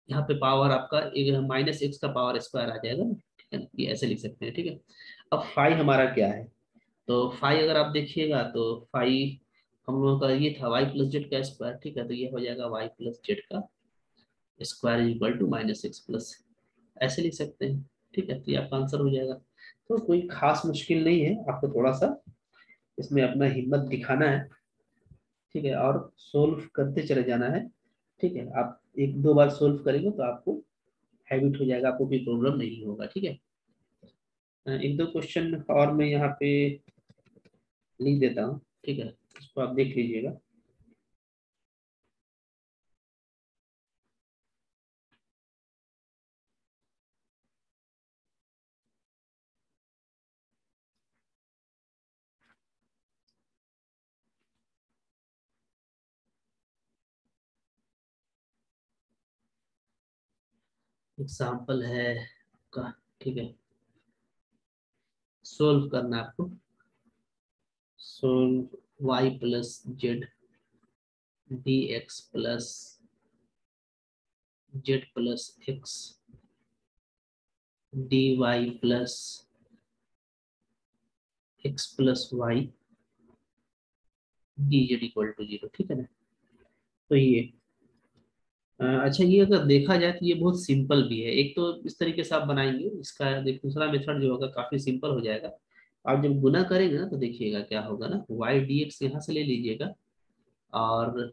यहाँ पे पावर आपका -x का पावर स्क्वायर आ जाएगा ना, ठीक है ना? ये ऐसे लिख सकते हैं, ठीक है। अब 5 हमारा क्या है, तो 5 अगर आप देखिएगा तो 5 हम लोगों का ये था y प्लस जेड का स्क्वायर, ठीक है। तो ये हो जाएगा y प्लस जेड का square equal to -x plus, ऐसे लिख सकते हैं, ठीक है। तो ये आपका आंसर हो जाएगा। तो कोई खास मुश्किल नहीं है, आपको थोड़ा सा इसमें अपना हिम्मत दिखाना है, ठीक है, और सोल्व करते चले जाना है, ठीक है। आप 1 2 बार सोल्व करेंगे तो आपको हैबिट हो जाएगा, आपको कोई प्रॉब्लम नहीं होगा, ठीक है। 1 2 क्वेश्चन और मैं यहाँ पे लिख देता हूँ, ठीक है, इसको आप देख लीजिएगा। एग्जाम्पल है का, ठीक है, सोल्व करना है आपको। Solve y plus z d x plus Z plus x d y plus x plus y d z equal to 0, ठीक है ना। तो ये अच्छा, ये अगर देखा जाए तो ये बहुत सिंपल भी है। एक तो इस तरीके से आप बनाएंगे, इसका दूसरा मेथड जो होगा काफी सिंपल हो जाएगा। आप जब गुना करेंगे ना, तो देखिएगा क्या होगा ना, वाई डी एक्स यहाँ से ले लीजिएगा और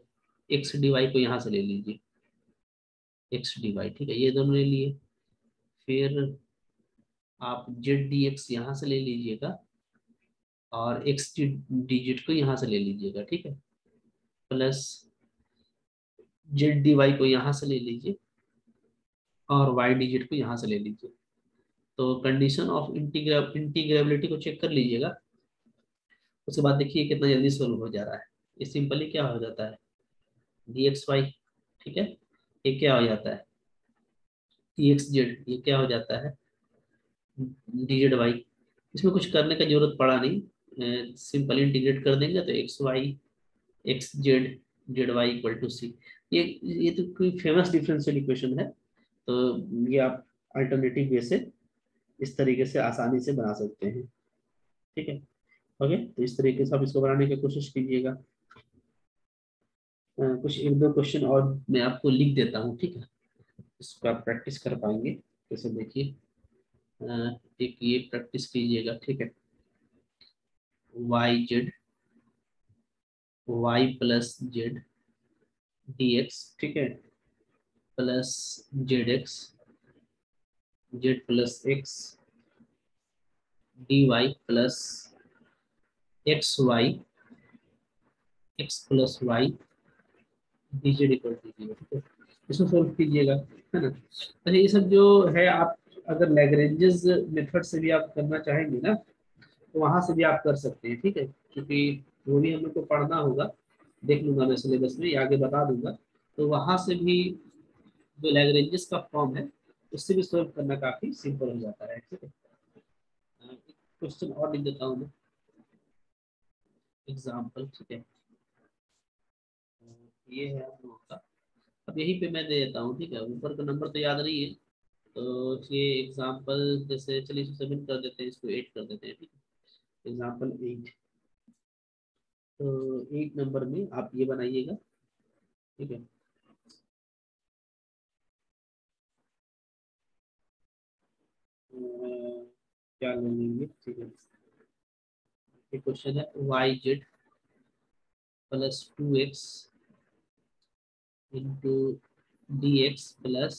एक्स डी वाई को यहाँ से ले लीजिए, एक्स डी वाई, ठीक है, ये दोनों ले लिए। फिर आप जेड डी एक्स यहाँ से ले लीजिएगा और एक्स डिजिट को यहाँ से ले लीजिएगा, ठीक है, प्लस जेड डी वाई को यहाँ से ले लीजिए और वाई डिजिट को यहाँ से ले लीजिए। तो कंडीशन ऑफ इंटीग्रेबिलिटी को चेक कर लीजिएगा। उसके बाद देखिए कितना जल्दी सोल्व हो जा रहा है। ये सिंपली क्या हो जाता है, डी एक्स वाई, ठीक है। ये क्या हो जाता है, डी एक्स जेड, ये क्या हो जाता है, डी जेड वाई। इसमें कुछ करने का जरूरत पड़ा नहीं, सिंपली इंटीग्रेट कर देंगे तो x y x z z y equal to c. ये तो कोई फेमस डिफरेंशियल इक्वेशन है। तो ये आप अल्टरनेटिव वे से इस तरीके से आसानी से बना सकते हैं, ठीक है। ओके, तो इस तरीके से आप इसको बनाने की कोशिश कीजिएगा। कुछ एक दो क्वेश्चन और मैं आपको लिख देता हूँ, ठीक है। इसको आप प्रैक्टिस कर पाएंगे। जैसे देखिए, एक ये प्रैक्टिस कीजिएगा, ठीक है। Y z, y plus z d x, ठीक है, plus z x, z plus x d y plus x y x plus y d z equal to zero, ठीक है। इसको सोल्व कीजिएगा, है ना। अच्छा, ये सब जो है, आप अगर लैग्रेंजेस मेथड से भी आप करना चाहेंगे ना, तो वहां से भी आप कर सकते हैं, ठीक है। क्योंकि वो भी हम लोग को पढ़ना होगा, देख लूंगा मैं सिलेबस में, ये आगे बता दूंगा। तो वहां से भी जो लैग्रेंजेस का फॉर्म है, उससे भी सोल्व करना काफी सिंपल हो जाता है, ठीक है। क्वेश्चन और लिख देता हूँ मैं, एग्जाम्पल, ठीक है। ये है हम लोगों का। अब यहीं पे मैं दे देता हूँ, ठीक है। ऊपर का नंबर तो याद नहीं है, तो ये एग्जाम्पल, जैसे चलिए इसको 7 कर देते हैं, इसको 8 कर देते हैं, ठीक है। एग्जाम्पल 8, तो 8 नंबर में आप ये बनाइएगा, ठीक है। क्या ले लेंगे, ठीक है। ये क्वेश्चन है y z plus 2x into d x plus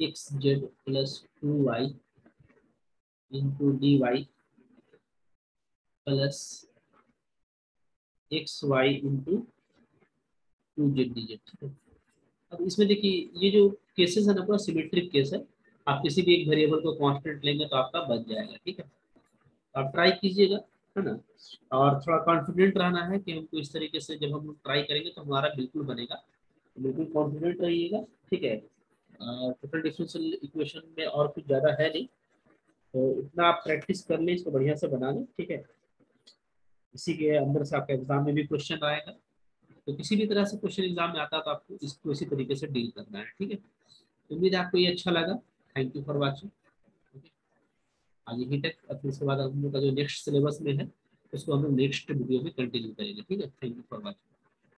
x z plus 2y into d y plus x y into 2z d z, ठीक है। अब इसमें देखिए, ये जो केसेस है ना, पूरा सिमेट्रिक केस है। आप किसी भी एक वेरिएबल को कांस्टेंट लेंगे तो आपका बच जाएगा, ठीक है। तो आप ट्राई कीजिएगा, है ना। और थोड़ा कॉन्फिडेंट रहना है कि हमको इस तरीके से जब हम ट्राई करेंगे तो हमारा बिल्कुल बनेगा। तो बिल्कुल कॉन्फिडेंट रहिएगा, ठीक है। टोटल डिफरेंशियल इक्वेशन में और कुछ ज़्यादा है नहीं, तो इतना आप प्रैक्टिस कर लें, इसको बढ़िया से बना लें, ठीक है। इसी के अंदर से आपका एग्जाम में भी क्वेश्चन आएगा। तो किसी भी तरह से क्वेश्चन एग्जाम में आता है तो आपको इसको इसी तरीके से डील करना है, ठीक है। उम्मीद है आपको ये अच्छा लगा। Thank you for watching. आज यहीं तक। अब इसके बाद हम लोग का जो नेक्स्ट सिलेबस में है, उसको हम लोग नेक्स्ट वीडियो में कंटिन्यू करेंगे, ठीक है। Thank you for watching.